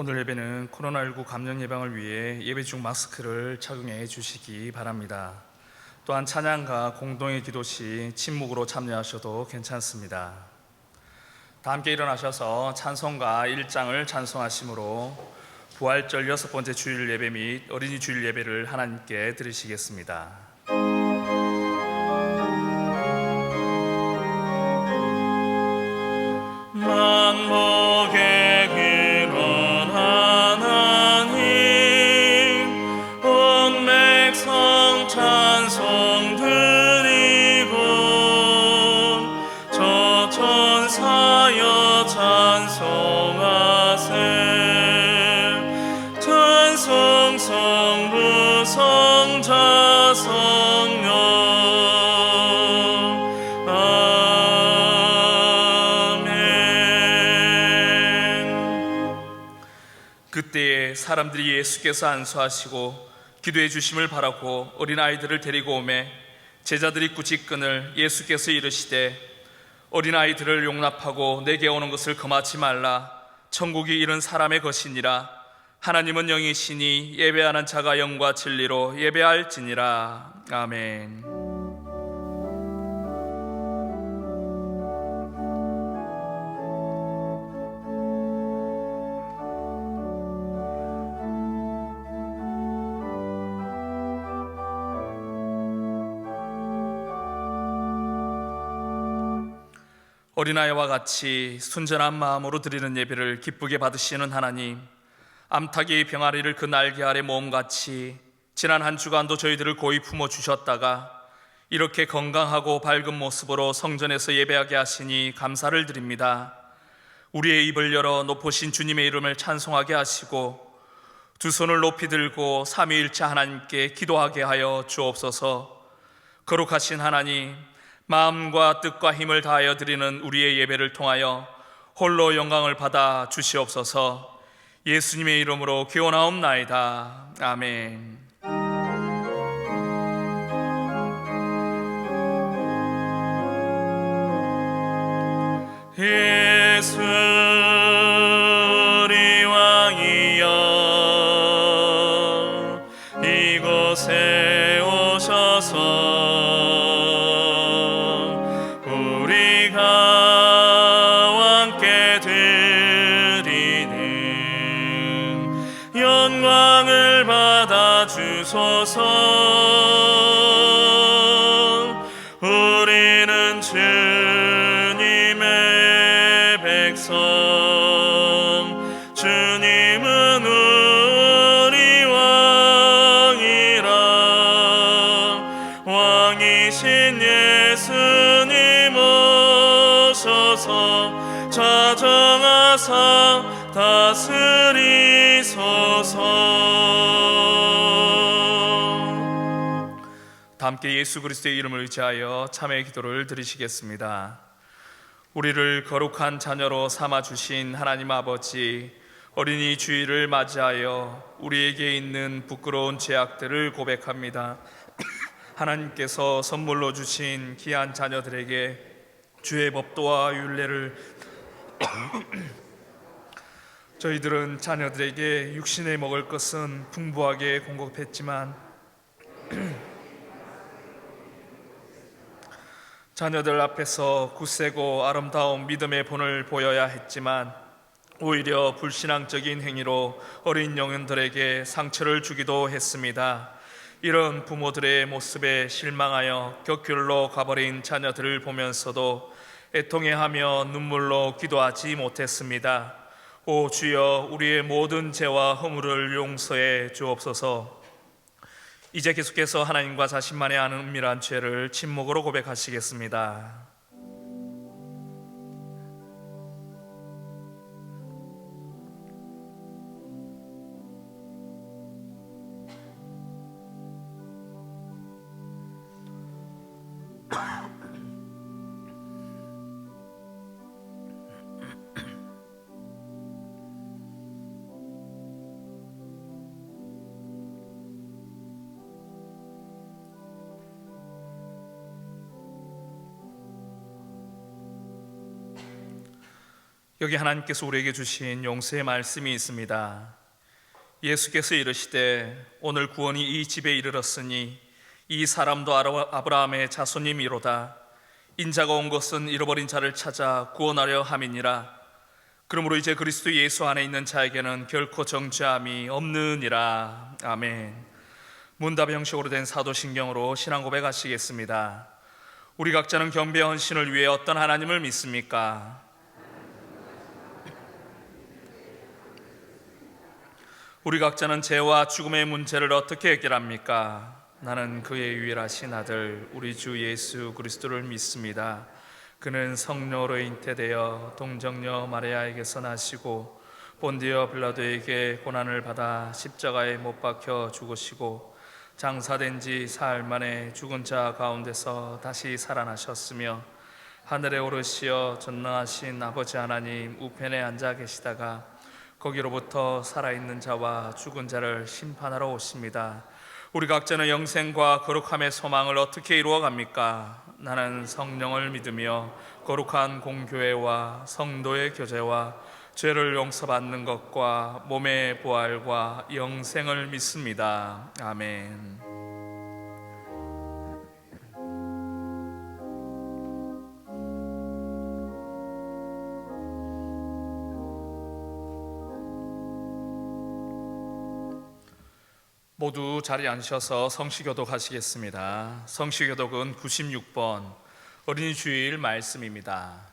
오늘 예배는 코로나19 감염 예방을 위해 예배 중 마스크를 착용해 주시기 바랍니다. 또한 찬양과 공동의 기도 시 침묵으로 참여하셔도 괜찮습니다. 다 함께 일어나셔서 찬송가 1장을 찬송하시므로 부활절 6번째 주일 예배 및 어린이 주일 예배를 하나님께 드리시겠습니다. 만복의 근원 하나님, 온 백성 찬송 드리고, 저 천사여 찬송하세. 찬송 성부 성자 성령. 그때에 사람들이 예수께서 안수하시고 기도해 주심을 바라고 어린아이들을 데리고 오매 제자들이 꾸짖거늘 예수께서 이르시되 어린아이들을 용납하고 내게 오는 것을 금하지 말라. 천국이 이런 사람의 것이니라. 하나님은 영이시니 예배하는 자가 영과 진리로 예배할지니라. 아멘. 어린아이와 같이 순전한 마음으로 드리는 예배를 기쁘게 받으시는 하나님, 암탉이 병아리를 그 날개 아래 모음같이 지난 한 주간도 저희들을 고이 품어주셨다가 이렇게 건강하고 밝은 모습으로 성전에서 예배하게 하시니 감사를 드립니다. 우리의 입을 열어 높으신 주님의 이름을 찬송하게 하시고 두 손을 높이 들고 삼위일체 하나님께 기도하게 하여 주옵소서. 거룩하신 하나님, 마음과 뜻과 힘을 다하여 드리는 우리의 예배를 통하여 홀로 영광을 받아 주시옵소서. 예수님의 이름으로 기원하옵나이다. 아멘. 예수 우리 왕이여, 이곳에 오셔서 영광을 받아 주소서. 우리는 주님의 백성, 주님은 우리 왕이라. 왕이신 예수님 오셔서 자정하사 다스리소서. 다 함께 예수 그리스도의 이름을 의지하여 참회의 기도를 드리시겠습니다. 우리를 거룩한 자녀로 삼아주신 하나님 아버지, 어린이 주일을 맞이하여 우리에게 있는 부끄러운 죄악들을 고백합니다. 하나님께서 선물로 주신 귀한 자녀들에게 주의 법도와 율례를 저희들은 자녀들에게 육신에 먹을 것은 풍부하게 공급했지만 자녀들 앞에서 굳세고 아름다운 믿음의 본을 보여야 했지만 오히려 불신앙적인 행위로 어린 영혼들에게 상처를 주기도 했습니다. 이런 부모들의 모습에 실망하여 격결로 가버린 자녀들을 보면서도 애통해하며 눈물로 기도하지 못했습니다. 오 주여, 우리의 모든 죄와 허물을 용서해 주옵소서. 이제 계속해서 하나님과 자신만의 아는 은밀한 죄를 침묵으로 고백하시겠습니다. 여기 하나님께서 우리에게 주신 용서의 말씀이 있습니다. 예수께서 이르시되 오늘 구원이 이 집에 이르렀으니 이 사람도 아브라함의 자손이미로다. 인자가 온 것은 잃어버린 자를 찾아 구원하려 함이니라. 그러므로 이제 그리스도 예수 안에 있는 자에게는 결코 정죄함이 없느니라. 아멘. 문답 형식으로 된 사도신경으로 신앙 고백하시겠습니다. 우리 각자는 경배와 헌신을 위해 어떤 하나님을 믿습니까? 우리 각자는 죄와 죽음의 문제를 어떻게 해결합니까? 나는 그의 유일하신 아들 우리 주 예수 그리스도를 믿습니다. 그는 성령으로 잉태되어 동정녀 마리아에게서 나시고 본디어 빌라도에게 고난을 받아 십자가에 못 박혀 죽으시고 장사된 지 사흘 만에 죽은 자 가운데서 다시 살아나셨으며 하늘에 오르시어 전능하신 아버지 하나님 우편에 앉아 계시다가 거기로부터 살아있는 자와 죽은 자를 심판하러 오십니다. 우리 각자는 영생과 거룩함의 소망을 어떻게 이루어갑니까? 나는 성령을 믿으며 거룩한 공교회와 성도의 교제와 죄를 용서받는 것과 몸의 부활과 영생을 믿습니다. 아멘. 모두 자리에 앉으셔서 성시교독 하시겠습니다. 성시교독은 96번 어린이 주일 말씀입니다.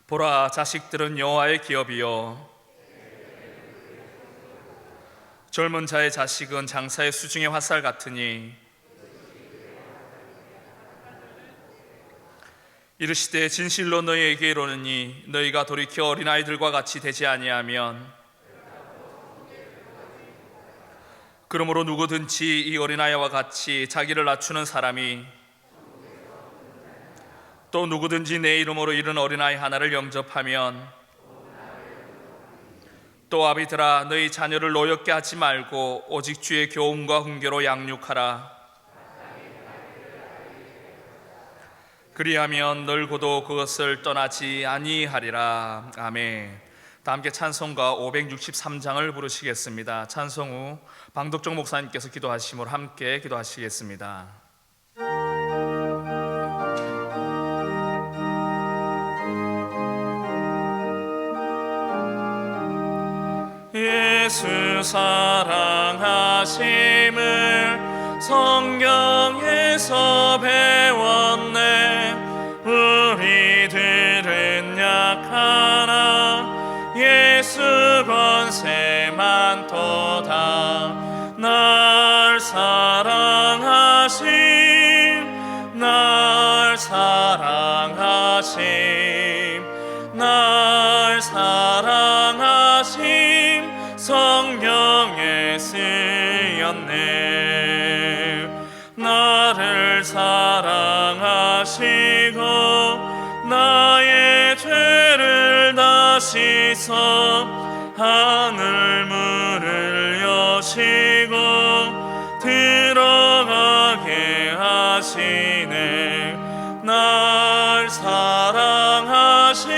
보라, 자식들은 여호와의 기업이요 젊은 자의 자식은 장사의 수중의 화살 같으니 이르시되 진실로 너희에게 이르노니 너희가 돌이켜 어린아이들과 같이 되지 아니하면 그러므로 누구든지 이 어린아이와 같이 자기를 낮추는 사람이 또 누구든지 내 이름으로 이른 어린아이 하나를 영접하면 또 아비들아 너희 자녀를 노엽게 하지 말고 오직 주의 교훈과 훈계로 양육하라. 그리하면 널고도 그것을 떠나지 아니하리라. 아멘. 다 함께 찬송가 563장을 부르시겠습니다. 찬송 후 방덕종 목사님께서 기도하심으로 함께 기도하시겠습니다. 예수 사랑하심을 성경에서 배웠네. 우리들은 약하나 예수 권세 많도다. 날 사랑하심 날 사랑하심 날 사랑하심 성경에 쓰였네. 나를 사랑하시고 나의 죄를 다 씻어 하늘 문을 여시고 들어가게 하시네. 날 사랑하심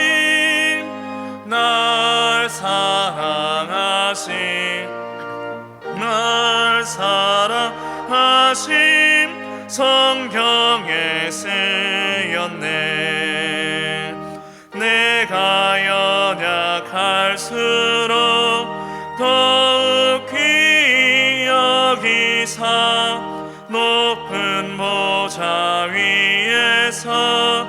날 사랑하심 날 사랑하심 성경에 쓰였네. 내가 연약할수록 더욱 귀히 여기사 높은 보좌 위에서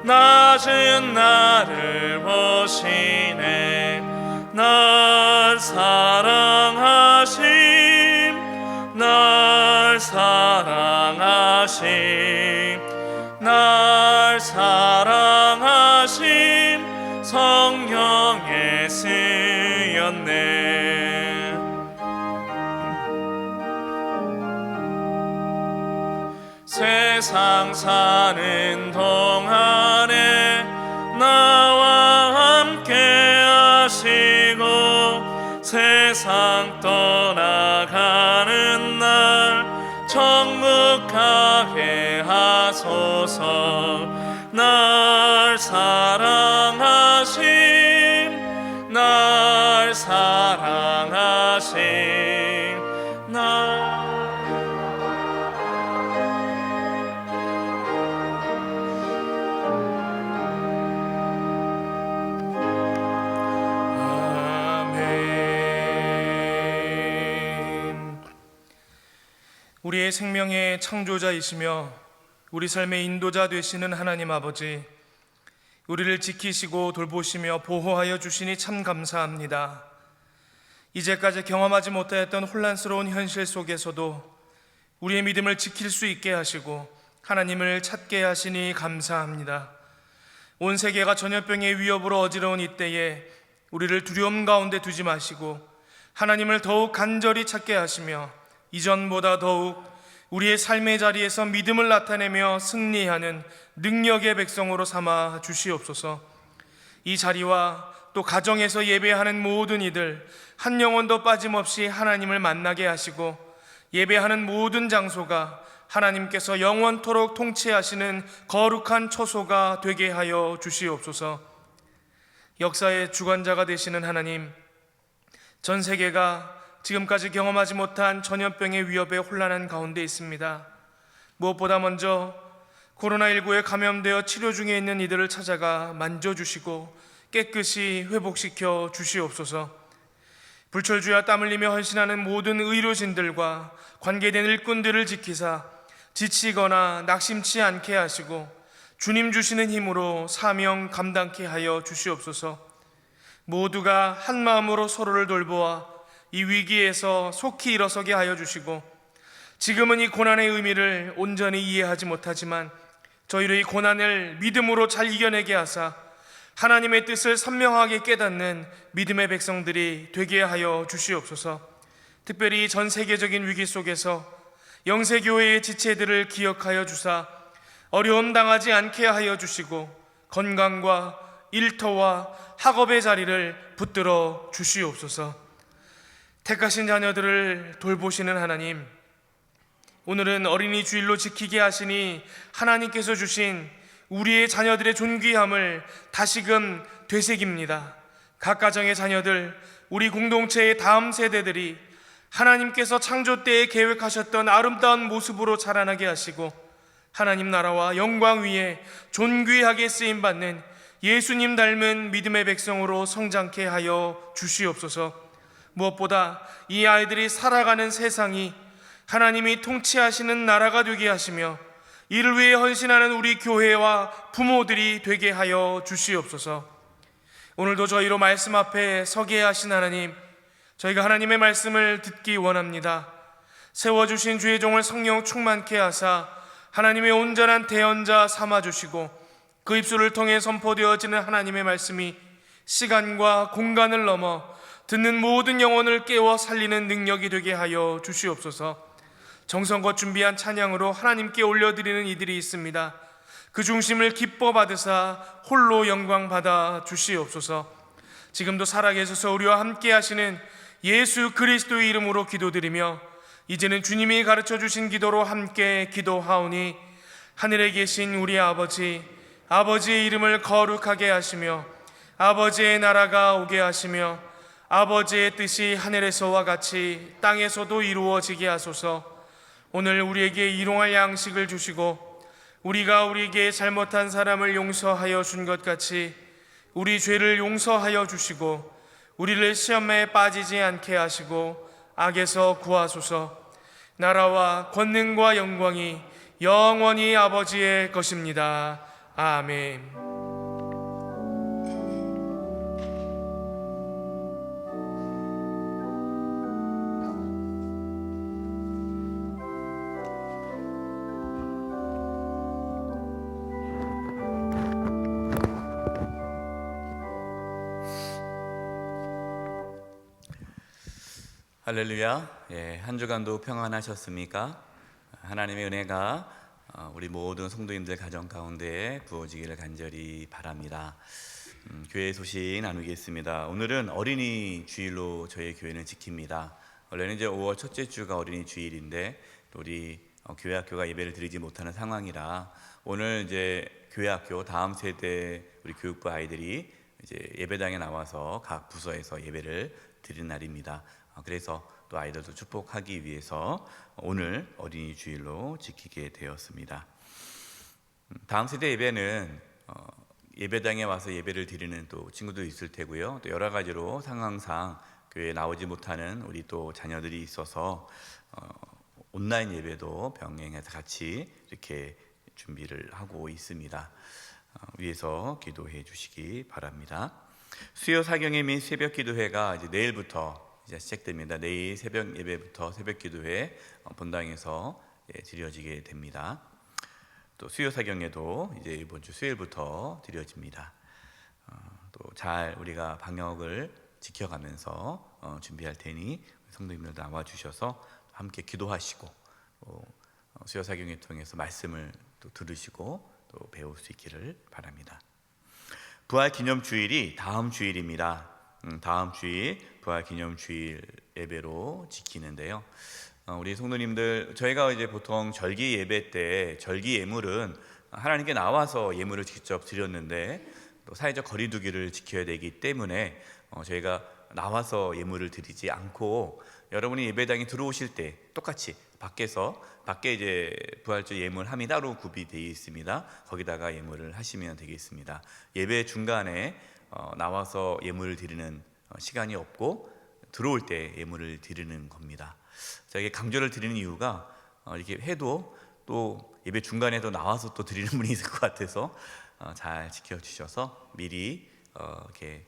낮은 나를 보시네. 날 사랑하심 날 사랑하심 날 사랑하심 성경에 쓰였네. 세상 사는 동안에 나와 함께 하시고 세상 떠나가는 날 천국 가게 하소서. 날 사랑하심 향하신 나 우리의 생명의 창조자이시며 우리 삶의 인도자 되시는 하나님 아버지, 우리를 지키시고 돌보시며 보호하여 주시니 참 감사합니다. 이제까지 경험하지 못하였던 혼란스러운 현실 속에서도 우리의 믿음을 지킬 수 있게 하시고 하나님을 찾게 하시니 감사합니다. 온 세계가 전염병의 위협으로 어지러운 이때에 우리를 두려움 가운데 두지 마시고 하나님을 더욱 간절히 찾게 하시며 이전보다 더욱 우리의 삶의 자리에서 믿음을 나타내며 승리하는 능력의 백성으로 삼아 주시옵소서. 이 자리와 또 가정에서 예배하는 모든 이들 한 영혼도 빠짐없이 하나님을 만나게 하시고 예배하는 모든 장소가 하나님께서 영원토록 통치하시는 거룩한 처소가 되게 하여 주시옵소서. 역사의 주관자가 되시는 하나님, 전 세계가 지금까지 경험하지 못한 전염병의 위협에 혼란한 가운데 있습니다. 무엇보다 먼저 코로나19에 감염되어 치료 중에 있는 이들을 찾아가 만져주시고 깨끗이 회복시켜 주시옵소서. 불철주야 땀 흘리며 헌신하는 모든 의료진들과 관계된 일꾼들을 지키사 지치거나 낙심치 않게 하시고 주님 주시는 힘으로 사명 감당케 하여 주시옵소서. 모두가 한 마음으로 서로를 돌보아 이 위기에서 속히 일어서게 하여 주시고, 지금은 이 고난의 의미를 온전히 이해하지 못하지만 저희를 이 고난을 믿음으로 잘 이겨내게 하사 하나님의 뜻을 선명하게 깨닫는 믿음의 백성들이 되게 하여 주시옵소서. 특별히 전 세계적인 위기 속에서 영세교회의 지체들을 기억하여 주사 어려움 당하지 않게 하여 주시고 건강과 일터와 학업의 자리를 붙들어 주시옵소서. 택하신 자녀들을 돌보시는 하나님, 오늘은 어린이 주일로 지키게 하시니 하나님께서 주신 우리의 자녀들의 존귀함을 다시금 되새깁니다. 각 가정의 자녀들, 우리 공동체의 다음 세대들이 하나님께서 창조 때에 계획하셨던 아름다운 모습으로 자라나게 하시고 하나님 나라와 영광 위에 존귀하게 쓰임받는 예수님 닮은 믿음의 백성으로 성장케 하여 주시옵소서. 무엇보다 이 아이들이 살아가는 세상이 하나님이 통치하시는 나라가 되게 하시며 이를 위해 헌신하는 우리 교회와 부모들이 되게 하여 주시옵소서. 오늘도 저희로 말씀 앞에 서게 하신 하나님, 저희가 하나님의 말씀을 듣기 원합니다. 세워주신 주의 종을 성령 충만케 하사 하나님의 온전한 대언자 삼아주시고 그 입술을 통해 선포되어지는 하나님의 말씀이 시간과 공간을 넘어 듣는 모든 영혼을 깨워 살리는 능력이 되게 하여 주시옵소서. 정성껏 준비한 찬양으로 하나님께 올려드리는 이들이 있습니다. 그 중심을 기뻐 받으사 홀로 영광 받아 주시옵소서. 지금도 살아계셔서 우리와 함께 하시는 예수 그리스도의 이름으로 기도드리며 이제는 주님이 가르쳐 주신 기도로 함께 기도하오니, 하늘에 계신 우리 아버지, 아버지의 이름을 거룩하게 하시며 아버지의 나라가 오게 하시며 아버지의 뜻이 하늘에서와 같이 땅에서도 이루어지게 하소서. 오늘 우리에게 일용할 양식을 주시고 우리가 우리에게 잘못한 사람을 용서하여 준 것 같이 우리 죄를 용서하여 주시고 우리를 시험에 빠지지 않게 하시고 악에서 구하소서. 나라와 권능과 영광이 영원히 아버지의 것입니다. 아멘. 할렐루야. 한 주간도 평안하셨습니까? 하나님의 은혜가 우리 모든 성도님들 가정 가운데 부어지기를 간절히 바랍니다. 교회 소식 나누겠습니다. 오늘은 어린이 주일로 저희 교회는 지킵니다. 원래는 이제 5월 첫째 주가 어린이 주일인데 우리 교회 학교가 예배를 드리지 못하는 상황이라 오늘 이제 교회 학교 다음 세대 우리 교육부 아이들이 이제 예배당에 나와서 각 부서에서 예배를 드리는 날입니다. 그래서 또 아이들도 축복하기 위해서 오늘 어린이 주일로 지키게 되었습니다. 다음 세대 예배는 예배당에 와서 예배를 드리는 또 친구도 있을 테고요. 또 여러 가지로 상황상 교회에 나오지 못하는 우리 또 자녀들이 있어서 온라인 예배도 병행해서 같이 이렇게 준비를 하고 있습니다. 위에서 기도해 주시기 바랍니다. 수요 사경회 및 새벽 기도회가 이제 내일부터 이제 시작됩니다. 내일 새벽 예배부터 새벽 기도회 본당에서 드려지게 됩니다. 또 수요 사경회도 이제 이번 주 수요일부터 드려집니다. 또 잘 우리가 방역을 지켜가면서 준비할 테니 성도님들 나와 주셔서 함께 기도하시고 수요 사경회 통해서 말씀을 또 들으시고 또 배울 수 있기를 바랍니다. 부활 기념 주일이 다음 주일입니다. 다음 주일 부활 기념 주일 예배로 지키는데요. 우리 성도님들, 저희가 이제 보통 절기 예배 때 절기 예물은 하나님께 나와서 예물을 직접 드렸는데 또 사회적 거리두기를 지켜야 되기 때문에 저희가 나와서 예물을 드리지 않고 여러분이 예배당에 들어오실 때 똑같이 밖에 이제 부활절 예물함이 따로 구비되어 있습니다. 거기다가 예물을 하시면 되겠습니다. 예배 중간에 나와서 예물을 드리는 시간이 없고 들어올 때 예물을 드리는 겁니다. 자, 이게 강조를 드리는 이유가 이렇게 해도 또 예배 중간에도 나와서 또 드리는 분이 있을 것 같아서 잘 지켜주셔서 미리 이렇게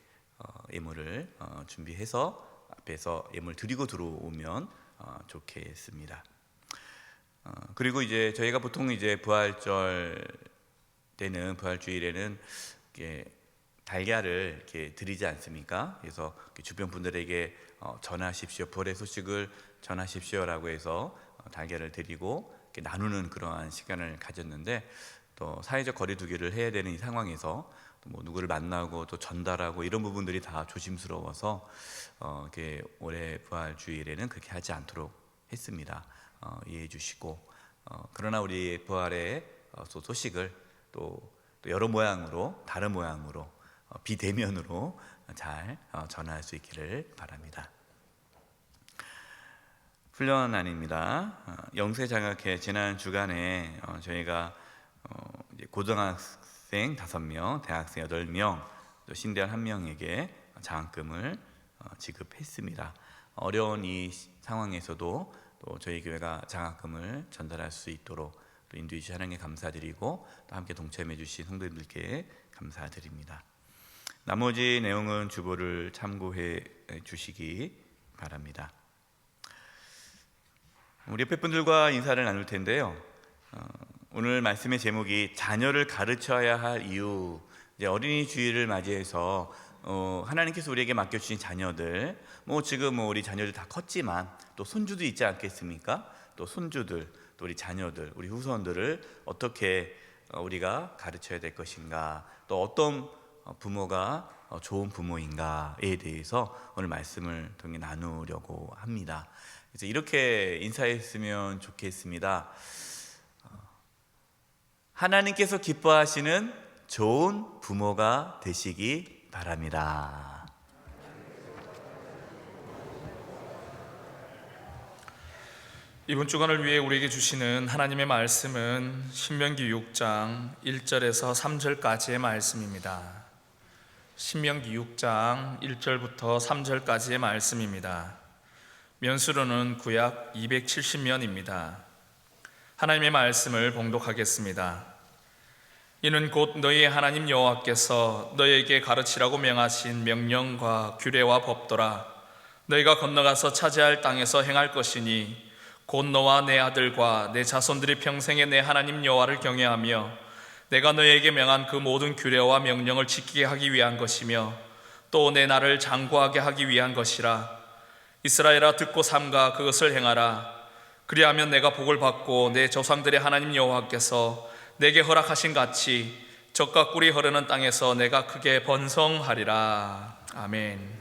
예물을 준비해서 앞에서 예물 드리고 들어오면 좋겠습니다. 그리고 이제 저희가 보통 이제 부활절 때는 부활주일에는 이렇게 달걀을 이렇게 드리지 않습니까? 그래서 주변 분들에게 전하십시오, 부활의 소식을 전하십시오라고 해서 달걀을 드리고 이렇게 나누는 그러한 시간을 가졌는데 또 사회적 거리두기를 해야 되는 이 상황에서 또 뭐 누구를 만나고 또 전달하고 이런 부분들이 다 조심스러워서 이렇게 올해 부활주일에는 그렇게 하지 않도록 했습니다. 이해해 주시고 그러나 우리 부활의 소식을 또 여러 모양으로 다른 모양으로 비대면으로 잘 전할 수 있기를 바랍니다. 훈련안입니다. 영세장학회 지난 주간에 저희가 이제 고등학생 5명, 대학생 8명, 또 신대원 1명에게 장학금을 지급했습니다. 어려운 이 상황에서도 또 저희 교회가 장학금을 전달할 수 있도록 또 인도해 주신 하나님께 감사드리고 또 함께 동참해 주신 성도님들께 감사드립니다. 나머지 내용은 주보를 참고해 주시기 바랍니다. 우리 옆에 분들과 인사를 나눌 텐데요. 오늘 말씀의 제목이 자녀를 가르쳐야 할 이유. 이제 어린이 주일을 맞이해서 하나님께서 우리에게 맡겨주신 자녀들, 지금 우리 자녀들 다 컸지만 또 손주도 있지 않겠습니까? 또 손주들, 또 우리 자녀들, 우리 후손들을 어떻게 우리가 가르쳐야 될 것인가, 또 어떤 부모가 좋은 부모인가에 대해서 오늘 말씀을 통해 나누려고 합니다. 그래서 이렇게 인사했으면 좋겠습니다. 하나님께서 기뻐하시는 좋은 부모가 되시기 바랍니다. 이번 주간을 위해 우리에게 주시는 하나님의 말씀은 신명기 6장 1절에서 3절까지의 말씀입니다. 신명기 6장 1절부터 3절까지의 말씀입니다. 면수로는 구약 270면입니다. 하나님의 말씀을 봉독하겠습니다. 이는 곧 너희의 하나님 여호와께서 너희에게 가르치라고 명하신 명령과 규례와 법도라. 너희가 건너가서 차지할 땅에서 행할 것이니 곧 너와 내 아들과 내 자손들이 평생에 내 하나님 여호와를 경외하며 내가 너희에게 명한 그 모든 규례와 명령을 지키게 하기 위한 것이며 또 내 나를 장구하게 하기 위한 것이라. 이스라엘아, 듣고 삼가 그것을 행하라. 그리하면 내가 복을 받고 내 조상들의 하나님 여호와께서 내게 허락하신 같이 젖과 꿀이 흐르는 땅에서 내가 크게 번성하리라. 아멘.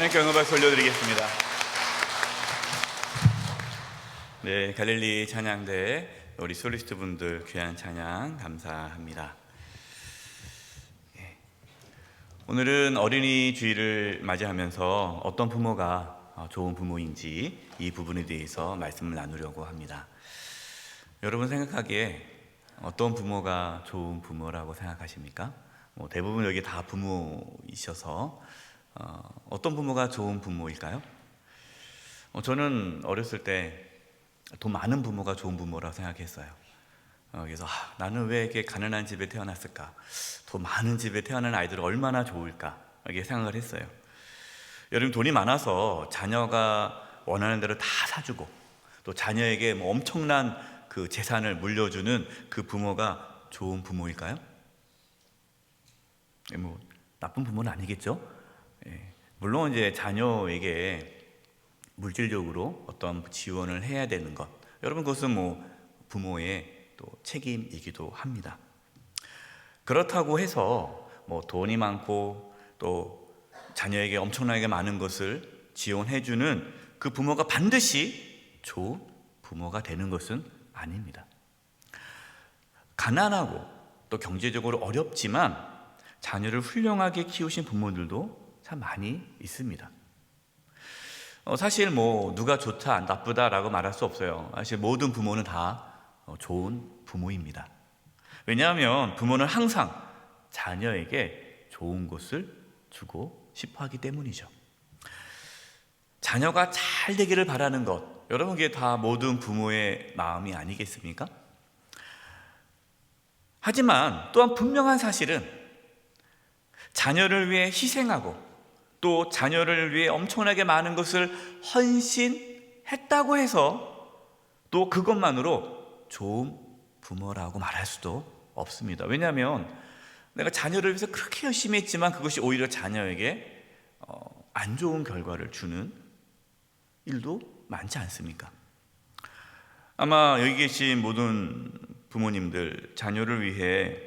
하나님께 영광 박수 올려드리겠습니다. 네, 갈릴리 찬양대 우리 솔리스트 분들 귀한 찬양 감사합니다. 오늘은 어린이 주일을 맞이하면서 어떤 부모가 좋은 부모인지 이 부분에 대해서 말씀을 나누려고 합니다. 여러분 생각하기에 어떤 부모가 좋은 부모라고 생각하십니까? 대부분 여기 다 부모이셔서 어떤 부모가 좋은 부모일까요? 저는 어렸을 때 돈 많은 부모가 좋은 부모라고 생각했어요. 그래서 나는 왜 이렇게 가난한 집에 태어났을까? 돈 많은 집에 태어난 아이들은 얼마나 좋을까? 이렇게 생각을 했어요. 여러분 돈이 많아서 자녀가 원하는 대로 다 사주고 또 자녀에게 엄청난 그 재산을 물려주는 그 부모가 좋은 부모일까요? 나쁜 부모는 아니겠죠? 물론 이제 자녀에게 물질적으로 어떤 지원을 해야 되는 것, 여러분 그것은 부모의 또 책임이기도 합니다. 그렇다고 해서 돈이 많고 또 자녀에게 엄청나게 많은 것을 지원해주는 그 부모가 반드시 좋은 부모가 되는 것은 아닙니다. 가난하고 또 경제적으로 어렵지만 자녀를 훌륭하게 키우신 부모들도 참 많이 있습니다. 사실 누가 좋다 나쁘다라고 말할 수 없어요. 사실 모든 부모는 다 좋은 부모입니다. 왜냐하면 부모는 항상 자녀에게 좋은 것을 주고 싶어 하기 때문이죠. 자녀가 잘 되기를 바라는 것, 여러분 그게 다 모든 부모의 마음이 아니겠습니까? 하지만 또한 분명한 사실은 자녀를 위해 희생하고 또 자녀를 위해 엄청나게 많은 것을 헌신했다고 해서 또 그것만으로 좋은 부모라고 말할 수도 없습니다. 왜냐하면 내가 자녀를 위해서 그렇게 열심히 했지만 그것이 오히려 자녀에게 안 좋은 결과를 주는 일도 많지 않습니까? 아마 여기 계신 모든 부모님들 자녀를 위해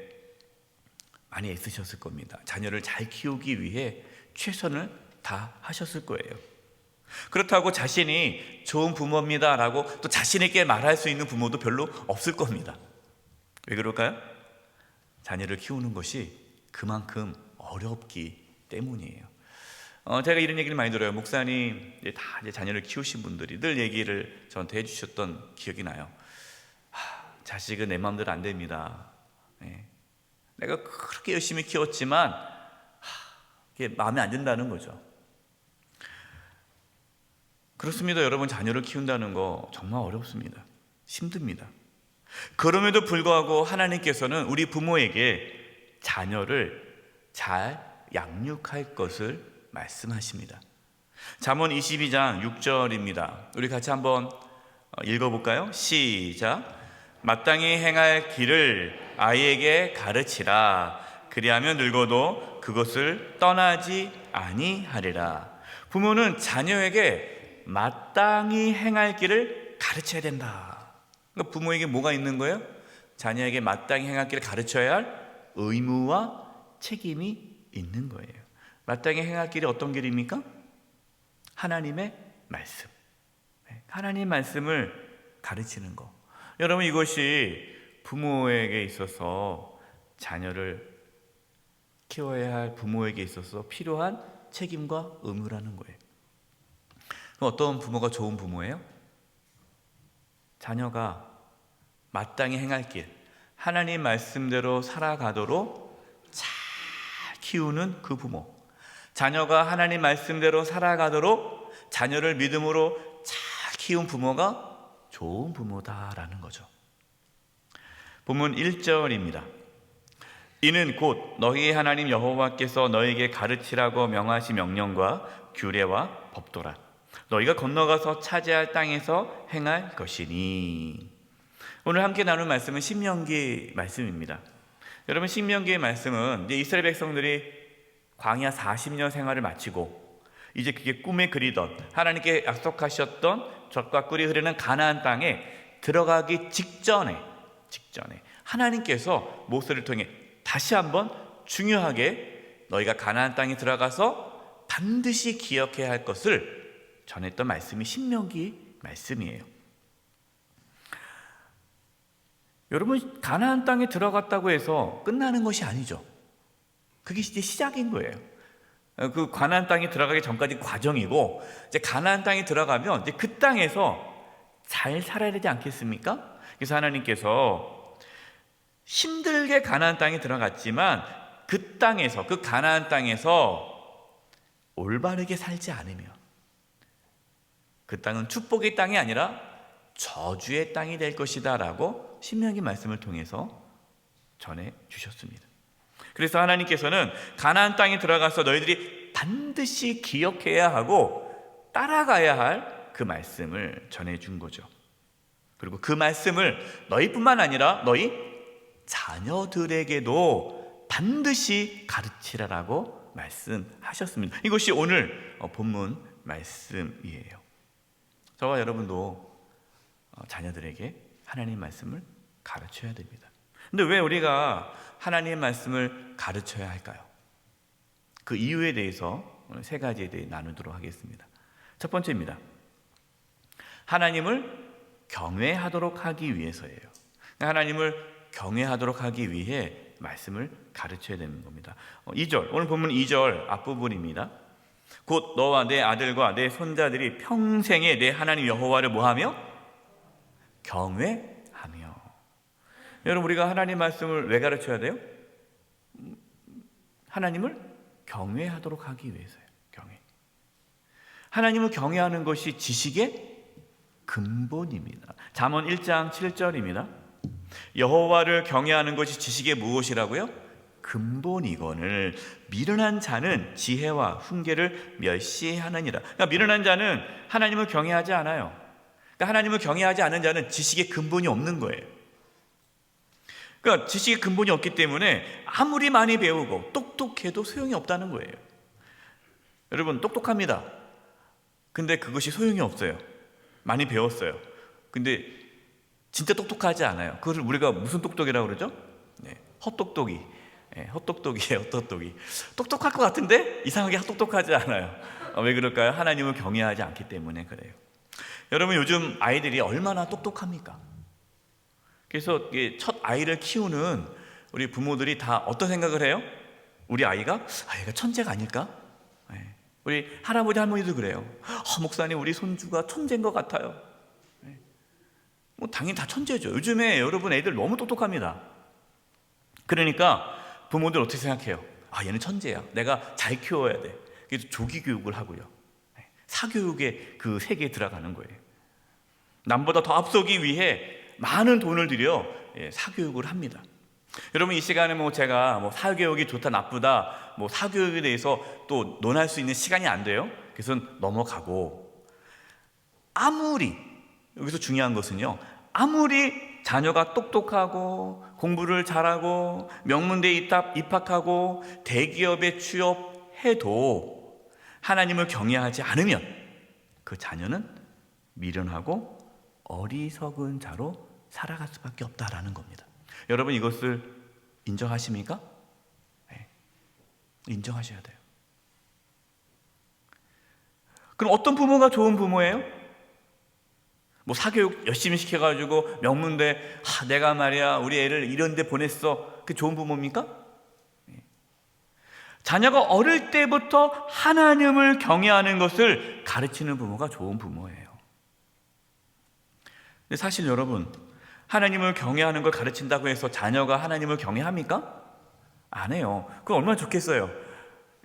많이 애쓰셨을 겁니다. 자녀를 잘 키우기 위해 최선을 다 하셨을 거예요. 그렇다고 자신이 좋은 부모입니다라고 또 자신 있게 말할 수 있는 부모도 별로 없을 겁니다. 왜 그럴까요? 자녀를 키우는 것이 그만큼 어렵기 때문이에요. 제가 이런 얘기를 많이 들어요. 목사님, 다 자녀를 키우신 분들이 늘 얘기를 저한테 해주셨던 기억이 나요. 자식은 내 마음대로 안 됩니다. 내가 그렇게 열심히 키웠지만 이게 마음에 안 든다는 거죠. 그렇습니다. 여러분 자녀를 키운다는 거 정말 어렵습니다. 힘듭니다. 그럼에도 불구하고 하나님께서는 우리 부모에게 자녀를 잘 양육할 것을 말씀하십니다. 잠언 22장 6절입니다. 우리 같이 한번 읽어볼까요? 시작. 마땅히 행할 길을 아이에게 가르치라. 그리하면 늙어도 그것을 떠나지 아니하리라. 부모는 자녀에게 마땅히 행할 길을 가르쳐야 된다. 그러니까 부모에게 뭐가 있는 거예요? 자녀에게 마땅히 행할 길을 가르쳐야 할 의무와 책임이 있는 거예요. 마땅히 행할 길이 어떤 길입니까? 하나님의 말씀. 하나님 말씀을 가르치는 거. 여러분 이것이 부모에게 있어서 자녀를 키워야 할 부모에게 있어서 필요한 책임과 의무라는 거예요. 그럼 어떤 부모가 좋은 부모예요? 자녀가 마땅히 행할 길, 하나님 말씀대로 살아가도록 잘 키우는 그 부모. 자녀가 하나님 말씀대로 살아가도록 자녀를 믿음으로 잘 키운 부모가 좋은 부모다라는 거죠. 본문 1절입니다. 이는 곧 너희의 하나님 여호와께서 너희에게 가르치라고 명하신 명령과 규례와 법도라. 너희가 건너가서 차지할 땅에서 행할 것이니. 오늘 함께 나눌 말씀은 신명기 말씀입니다. 여러분 신명기의 말씀은 이제 이스라엘 백성들이 광야 40년 생활을 마치고 이제 그게 꿈에 그리던 하나님께 약속하셨던 젖과 꿀이 흐르는 가나안 땅에 들어가기 직전에 하나님께서 모세를 통해 다시 한번 중요하게 너희가 가나안 땅에 들어가서 반드시 기억해야 할 것을 전했던 말씀이 신명기 말씀이에요. 여러분, 가나안 땅에 들어갔다고 해서 끝나는 것이 아니죠. 그게 이제 시작인 거예요. 그 가나안 땅에 들어가기 전까지 과정이고, 이제 가나안 땅에 들어가면 이제 그 땅에서 잘 살아야 되지 않겠습니까? 그래서 하나님께서 힘들게 가나안 땅에 들어갔지만 그 땅에서, 그 가나안 땅에서 올바르게 살지 않으면 그 땅은 축복의 땅이 아니라 저주의 땅이 될 것이다 라고 신명기 말씀을 통해서 전해 주셨습니다. 그래서 하나님께서는 가나안 땅에 들어가서 너희들이 반드시 기억해야 하고 따라가야 할 그 말씀을 전해 준 거죠. 그리고 그 말씀을 너희뿐만 아니라 너희 자녀들에게도 반드시 가르치라라고 말씀하셨습니다. 이것이 오늘 본문 말씀이에요. 저와 여러분도 자녀들에게 하나님 말씀을 가르쳐야 됩니다. 근데 왜 우리가 하나님의 말씀을 가르쳐야 할까요? 그 이유에 대해서 오늘 세 가지에 대해 나누도록 하겠습니다. 첫 번째입니다. 하나님을 경외하도록 하기 위해서예요. 하나님을 경외하도록 하기 위해 말씀을 가르쳐야 되는 겁니다. 2절, 오늘 본문 2절 앞부분입니다. 곧 너와 내 아들과 내 손자들이 평생에 내 하나님 여호와를 뭐하며? 경외하며. 여러분, 우리가 하나님 말씀을 왜 가르쳐야 돼요? 하나님을 경외하도록 하기 위해서요. 경외. 하나님을 경외하는 것이 지식의 근본입니다. 잠언 1장 7절입니다. 여호와를 경외하는 것이 지식의 무엇이라고요? 근본이거늘 미련한 자는 지혜와 훈계를 멸시하느니라. 그러니까 미련한 자는 하나님을 경외하지 않아요. 그러니까 하나님을 경외하지 않은 자는 지식의 근본이 없는 거예요. 그러니까 지식의 근본이 없기 때문에 아무리 많이 배우고 똑똑해도 소용이 없다는 거예요. 여러분, 똑똑합니다. 근데 그것이 소용이 없어요. 많이 배웠어요. 근데 진짜 똑똑하지 않아요. 그걸 우리가 무슨 똑똑이라고 그러죠? 네, 헛똑똑이. 네, 헛똑똑이에요. 헛똑똑이. 똑똑할 것 같은데 이상하게 똑똑하지 않아요. 왜 그럴까요? 하나님을 경외하지 않기 때문에 그래요. 여러분, 요즘 아이들이 얼마나 똑똑합니까? 그래서 첫 아이를 키우는 우리 부모들이 다 어떤 생각을 해요? 우리 아이가 얘가 천재가 아닐까? 네. 우리 할아버지 할머니도 그래요. 목사님, 우리 손주가 천재인 것 같아요. 네. 뭐 당연히 다 천재죠. 요즘에 여러분 애들 너무 똑똑합니다. 그러니까 부모들 어떻게 생각해요? 얘는 천재야. 내가 잘 키워야 돼. 그래서 조기 교육을 하고요. 네. 사교육의 그 세계에 들어가는 거예요. 남보다 더 앞서기 위해 많은 돈을 들여 사교육을 합니다. 여러분, 이 시간에 제가 사교육이 좋다 나쁘다 사교육에 대해서 또 논할 수 있는 시간이 안 돼요. 그래서 넘어가고, 아무리 여기서 중요한 것은요, 아무리 자녀가 똑똑하고 공부를 잘하고 명문대에 입학하고 대기업에 취업해도 하나님을 경외하지 않으면 그 자녀는 미련하고 어리석은 자로 살아갈 수밖에 없다라는 겁니다. 여러분, 이것을 인정하십니까? 네. 인정하셔야 돼요. 그럼 어떤 부모가 좋은 부모예요? 사교육 열심히 시켜가지고 명문대, 내가 말이야 우리 애를 이런 데 보냈어. 그게 좋은 부모입니까? 네. 자녀가 어릴 때부터 하나님을 경외하는 것을 가르치는 부모가 좋은 부모예요. 근데 사실 여러분, 하나님을 경외하는 걸 가르친다고 해서 자녀가 하나님을 경외합니까? 안 해요. 그럼 얼마나 좋겠어요.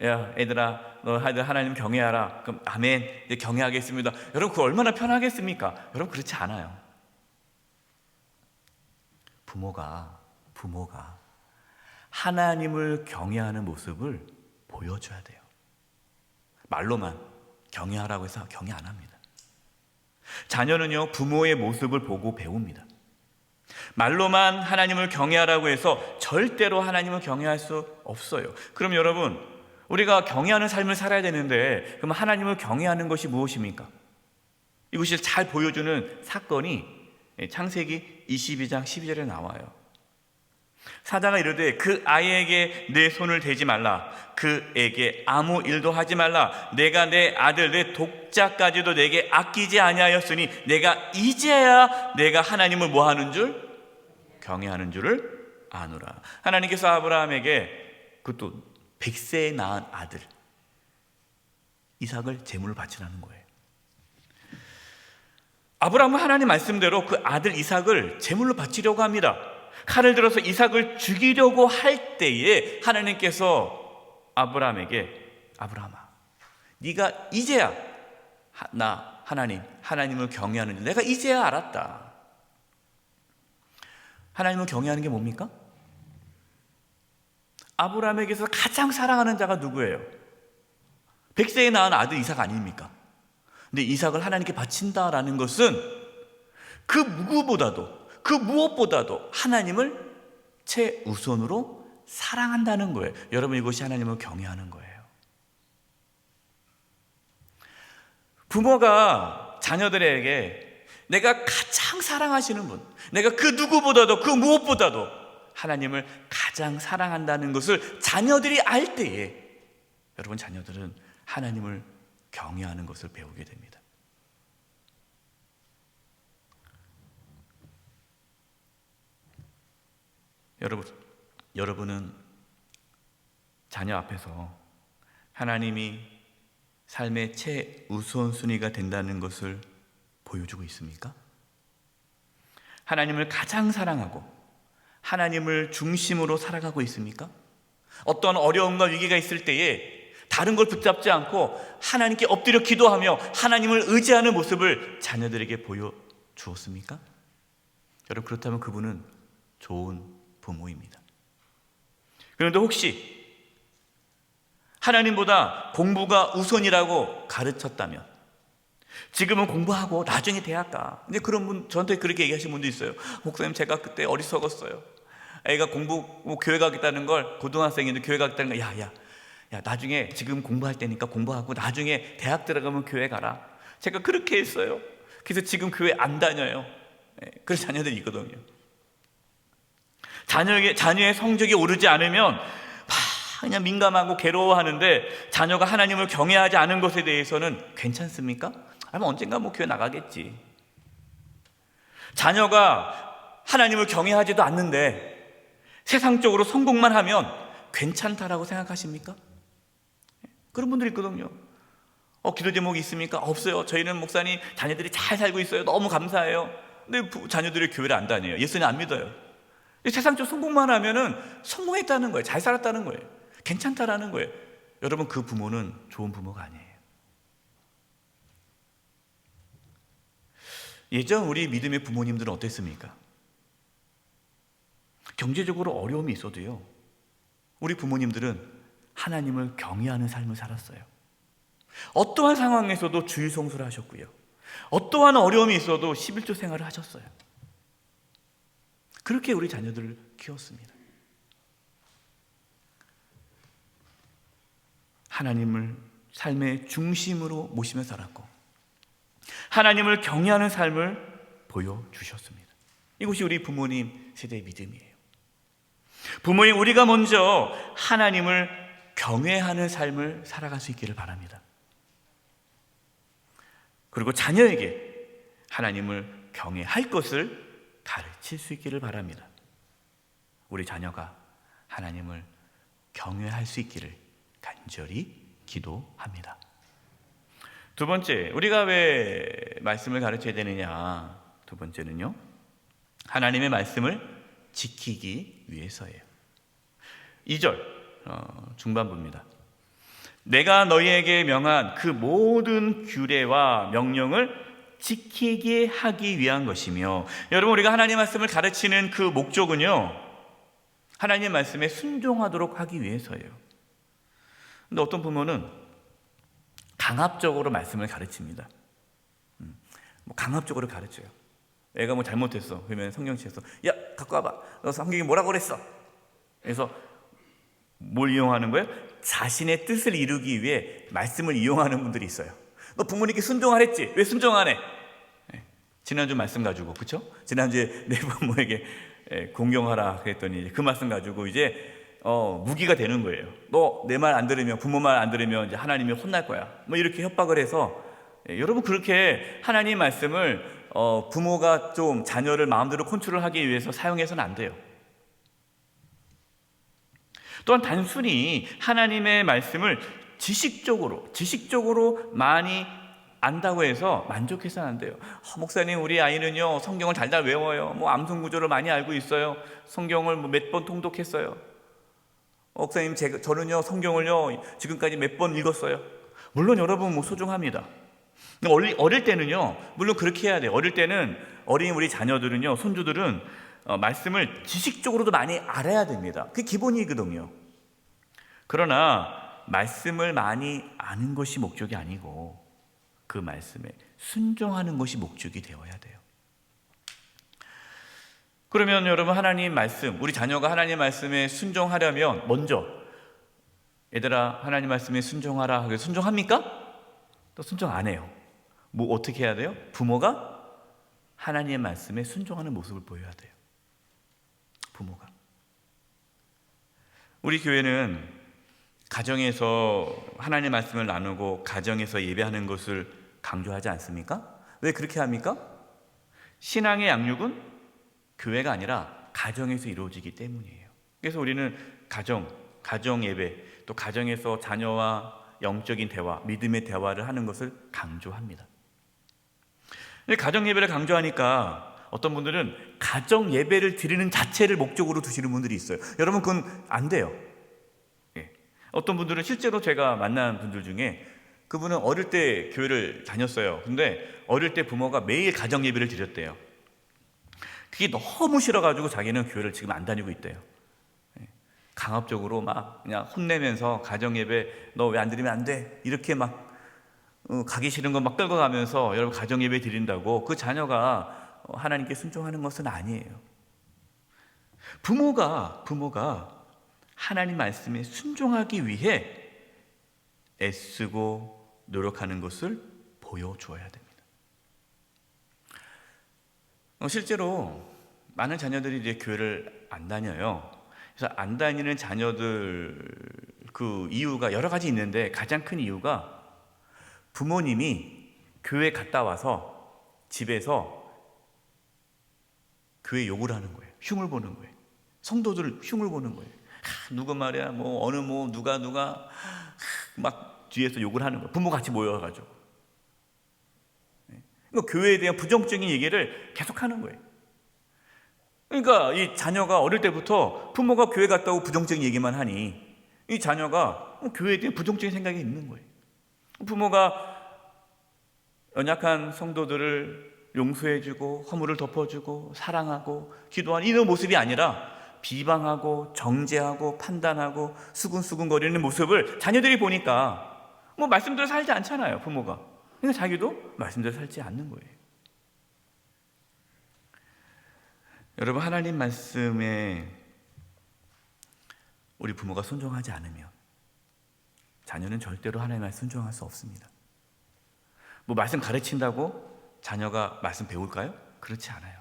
야, 애들아, 너 하나님 경외하라. 그럼 아멘, 이제 경외하겠습니다. 여러분, 그거 얼마나 편하겠습니까? 여러분, 그렇지 않아요. 부모가 하나님을 경외하는 모습을 보여줘야 돼요. 말로만 경외하라고 해서 경외 안 합니다. 자녀는요, 부모의 모습을 보고 배웁니다. 말로만 하나님을 경외하라고 해서 절대로 하나님을 경외할 수 없어요. 그럼 여러분, 우리가 경외하는 삶을 살아야 되는데, 그럼 하나님을 경외하는 것이 무엇입니까? 이것을 잘 보여주는 사건이 창세기 22장 12절에 나와요. 사자가 이르되 그 아이에게 내 손을 대지 말라. 그에게 아무 일도 하지 말라. 내가 내 아들 내 독자까지도 내게 아끼지 아니하였으니 내가 이제야 내가 하나님을 뭐하는 줄? 경외하는 줄을 아노라. 하나님께서 아브라함에게 그것도 100세에 낳은 아들 이삭을 제물로 바치라는 거예요. 아브라함은 하나님 말씀대로 그 아들 이삭을 제물로 바치려고 합니다. 칼을 들어서 이삭을 죽이려고 할 때에 하나님께서 아브라함에게 아브라함아, 네가 이제야 나 하나님을 경외하는 줄 내가 이제야 알았다. 하나님을 경외하는 게 뭡니까? 아브라함에게서 가장 사랑하는 자가 누구예요? 100세에 낳은 아들 이삭 아닙니까? 근데 이삭을 하나님께 바친다라는 것은 그 누구보다도 그 무엇보다도 하나님을 최우선으로 사랑한다는 거예요. 여러분, 이것이 하나님을 경외하는 거예요. 부모가 자녀들에게 내가 가장 사랑하시는 분, 내가 그 누구보다도 그 무엇보다도 하나님을 가장 사랑한다는 것을 자녀들이 알 때에 여러분, 자녀들은 하나님을 경외하는 것을 배우게 됩니다. 여러분은 자녀 앞에서 하나님이 삶의 최우선순위가 된다는 것을 보여주고 있습니까? 하나님을 가장 사랑하고 하나님을 중심으로 살아가고 있습니까? 어떤 어려움과 위기가 있을 때에 다른 걸 붙잡지 않고 하나님께 엎드려 기도하며 하나님을 의지하는 모습을 자녀들에게 보여주었습니까? 여러분, 그렇다면 그분은 좋은 부모입니다. 그런데 혹시 하나님보다 공부가 우선이라고 가르쳤다면 지금은 공부하고 나중에 대학 가. 근데 그런 분, 저한테 그렇게 얘기하시는 분도 있어요. 목사님, 제가 그때 어리석었어요. 애가 교회 가겠다는 걸, 고등학생인데 교회 가겠다는 걸, 야, 나중에 지금 공부할 때니까 공부하고 나중에 대학 들어가면 교회 가라. 제가 그렇게 했어요. 그래서 지금 교회 안 다녀요. 그래서 자녀들이 있거든요. 자녀의 성적이 오르지 않으면 그냥 민감하고 괴로워하는데 자녀가 하나님을 경외하지 않은 것에 대해서는 괜찮습니까? 아니면 언젠가 교회 나가겠지. 자녀가 하나님을 경외하지도 않는데 세상적으로 성공만 하면 괜찮다라고 생각하십니까? 그런 분들이 있거든요. 기도 제목이 있습니까? 없어요. 저희는 목사님 자녀들이 잘 살고 있어요. 너무 감사해요. 근데 자녀들이 교회를 안 다녀요. 예수님 안 믿어요. 세상적 성공만 하면은 성공했다는 거예요. 잘 살았다는 거예요. 괜찮다라는 거예요. 여러분, 그 부모는 좋은 부모가 아니에요. 예전 우리 믿음의 부모님들은 어땠습니까? 경제적으로 어려움이 있어도요, 우리 부모님들은 하나님을 경외하는 삶을 살았어요. 어떠한 상황에서도 주일 성수를 하셨고요, 어떠한 어려움이 있어도 11조 생활을 하셨어요. 그렇게 우리 자녀들을 키웠습니다. 하나님을 삶의 중심으로 모시며 살았고 하나님을 경외하는 삶을 보여주셨습니다. 이것이 우리 부모님 세대의 믿음이에요. 부모인 우리가 먼저 하나님을 경외하는 삶을 살아갈 수 있기를 바랍니다. 그리고 자녀에게 하나님을 경외할 것을 가르칠 수 있기를 바랍니다. 우리 자녀가 하나님을 경외할 수 있기를 간절히 기도합니다. 두 번째, 우리가 왜 말씀을 가르쳐야 되느냐? 두 번째는요, 하나님의 말씀을 지키기 위해서예요. 2절 중반부입니다. 내가 너희에게 명한 그 모든 규례와 명령을 지키게 하기 위한 것이며, 여러분, 우리가 하나님의 말씀을 가르치는 그 목적은요, 하나님의 말씀에 순종하도록 하기 위해서예요. 근데 어떤 부모는 강압적으로 말씀을 가르칩니다. 강압적으로 가르쳐요. 애가 잘못했어. 그러면 성경책에서 야, 갖고 와봐. 너 성경이 뭐라고 그랬어? 그래서 뭘 이용하는 거예요? 자신의 뜻을 이루기 위해 말씀을 이용하는 분들이 있어요. 너 부모님께 순종하랬지? 왜 순종 안 해? 지난주 말씀 가지고, 그렇죠? 지난주에 내 부모에게 공경하라 그랬더니 그 말씀 가지고 이제 무기가 되는 거예요. 너 내 말 안 들으면, 부모 말 안 들으면 이제 하나님이 혼날 거야. 뭐 이렇게 협박을 해서 여러분, 그렇게 하나님 말씀을 부모가 좀 자녀를 마음대로 컨트롤하기 위해서 사용해서는 안 돼요. 또한 단순히 하나님의 말씀을 지식적으로 많이 안다고 해서 만족해서는 안 돼요. 목사님, 우리 아이는요 성경을 달달 외워요. 뭐 암송 구절을 많이 알고 있어요. 성경을 몇 번 통독했어요. 목사님, 저는요 성경을요 지금까지 몇 번 읽었어요. 물론 여러분 뭐 소중합니다. 어릴 때는요 물론 그렇게 해야 돼요. 어릴 때는 어린 우리 자녀들은요, 손주들은 말씀을 지식적으로도 많이 알아야 됩니다. 그게 기본이거든요. 그러나 말씀을 많이 아는 것이 목적이 아니고 그 말씀에 순종하는 것이 목적이 되어야 돼요. 그러면 여러분, 하나님 말씀, 우리 자녀가 하나님 말씀에 순종하려면 먼저, 얘들아 하나님 말씀에 순종하라. 그래서 순종합니까? 또 순종 안 해요. 뭐 어떻게 해야 돼요? 부모가 하나님의 말씀에 순종하는 모습을 보여야 돼요. 부모가. 우리 교회는 가정에서 하나님의 말씀을 나누고 가정에서 예배하는 것을 강조하지 않습니까? 왜 그렇게 합니까? 신앙의 양육은 교회가 아니라 가정에서 이루어지기 때문이에요. 그래서 우리는 가정 예배, 또 가정에서 자녀와 영적인 대화, 믿음의 대화를 하는 것을 강조합니다. 가정 예배를 강조하니까 어떤 분들은 가정 예배를 드리는 자체를 목적으로 두시는 분들이 있어요. 여러분, 그건 안 돼요. 어떤 분들은, 실제로 제가 만난 분들 중에 그분은 어릴 때 교회를 다녔어요. 근데 어릴 때 부모가 매일 가정 예배를 드렸대요. 그게 너무 싫어가지고 자기는 교회를 지금 안 다니고 있대요. 강압적으로 막 그냥 혼내면서 가정 예배 너 왜 안 드리면 안 돼? 이렇게 막 가기 싫은 거 막 끌고 가면서 여러분 가정 예배 드린다고 그 자녀가 하나님께 순종하는 것은 아니에요. 부모가 하나님 말씀에 순종하기 위해 애쓰고 노력하는 것을 보여줘야 됩니다. 실제로 많은 자녀들이 이제 교회를 안 다녀요. 그래서 안 다니는 자녀들 그 이유가 여러 가지 있는데, 가장 큰 이유가 부모님이 교회 갔다 와서 집에서 교회 욕을 하는 거예요. 흉을 보는 거예요. 성도들 흉을 보는 거예요. 누구 말이야, 누가 막 뒤에서 욕을 하는 거예요. 부모 같이 모여가지고. 그러니까 교회에 대한 부정적인 얘기를 계속하는 거예요. 그러니까 이 자녀가 어릴 때부터 부모가 교회 갔다고 부정적인 얘기만 하니 이 자녀가 교회에 대한 부정적인 생각이 있는 거예요. 부모가 연약한 성도들을 용서해주고 허물을 덮어주고 사랑하고 기도하는 이런 모습이 아니라 비방하고 정죄하고 판단하고 수근수근거리는 모습을 자녀들이 보니까 말씀대로 살지 않잖아요, 부모가. 그러니까 자기도 말씀대로 살지 않는 거예요. 여러분, 하나님 말씀에 우리 부모가 순종하지 않으면 자녀는 절대로 하나님 말씀 순종할 수 없습니다. 말씀 가르친다고 자녀가 말씀 배울까요? 그렇지 않아요.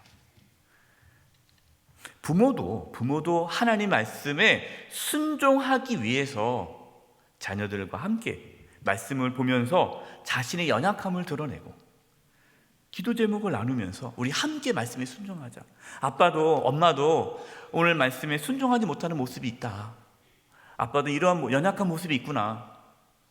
부모도 하나님 말씀에 순종하기 위해서 자녀들과 함께 말씀을 보면서 자신의 연약함을 드러내고 기도 제목을 나누면서 우리 함께 말씀에 순종하자. 아빠도 엄마도 오늘 말씀에 순종하지 못하는 모습이 있다. 아빠도 이러한 연약한 모습이 있구나.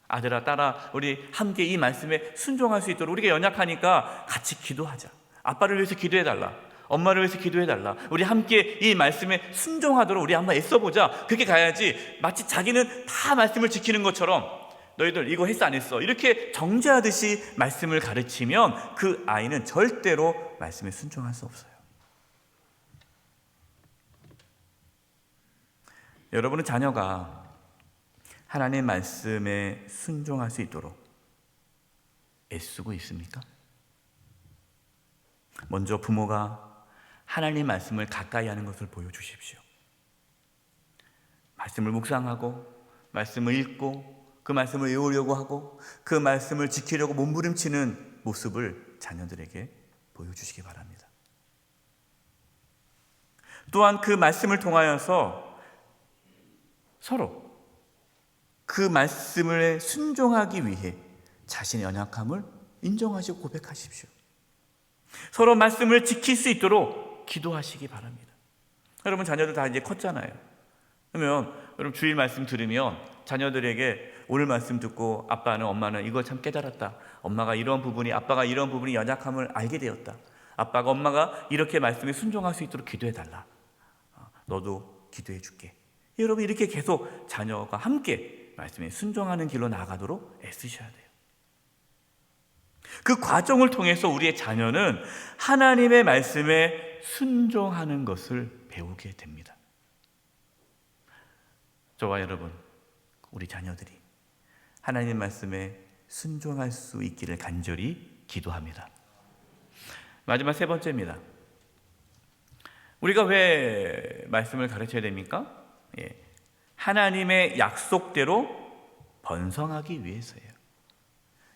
아들아, 딸아, 우리 함께 이 말씀에 순종할 수 있도록, 우리가 연약하니까 같이 기도하자. 아빠를 위해서 기도해달라. 엄마를 위해서 기도해달라. 우리 함께 이 말씀에 순종하도록 우리 한번 애써보자. 그렇게 가야지 마치 자기는 다 말씀을 지키는 것처럼 너희들 이거 했어 안 했어 이렇게 정죄하듯이 말씀을 가르치면 그 아이는 절대로 말씀에 순종할 수 없어요. 여러분은 자녀가 하나님의 말씀에 순종할 수 있도록 애쓰고 있습니까? 먼저 부모가 하나님 말씀을 가까이 하는 것을 보여주십시오. 말씀을 묵상하고 말씀을 읽고 그 말씀을 외우려고 하고 그 말씀을 지키려고 몸부림치는 모습을 자녀들에게 보여주시기 바랍니다. 또한 그 말씀을 통하여서 서로 그 말씀을 순종하기 위해 자신의 연약함을 인정하시고 고백하십시오. 서로 말씀을 지킬 수 있도록 기도하시기 바랍니다. 여러분 자녀들 다 이제 컸잖아요. 그러면 여러분 주일 말씀 들으면 자녀들에게 오늘 말씀 듣고 아빠는 엄마는 이걸 참 깨달았다. 엄마가 이런 부분이 아빠가 이런 부분이 연약함을 알게 되었다. 아빠가 엄마가 이렇게 말씀에 순종할 수 있도록 기도해달라. 너도 기도해 줄게. 여러분 이렇게 계속 자녀가 함께 말씀에 순종하는 길로 나아가도록 애쓰셔야 돼요. 그 과정을 통해서 우리의 자녀는 하나님의 말씀에 순종하는 것을 배우게 됩니다. 저와 여러분, 우리 자녀들이 하나님 말씀에 순종할 수 있기를 간절히 기도합니다. 마지막 세 번째입니다. 우리가 왜 말씀을 가르쳐야 됩니까? 하나님의 약속대로 번성하기 위해서예요.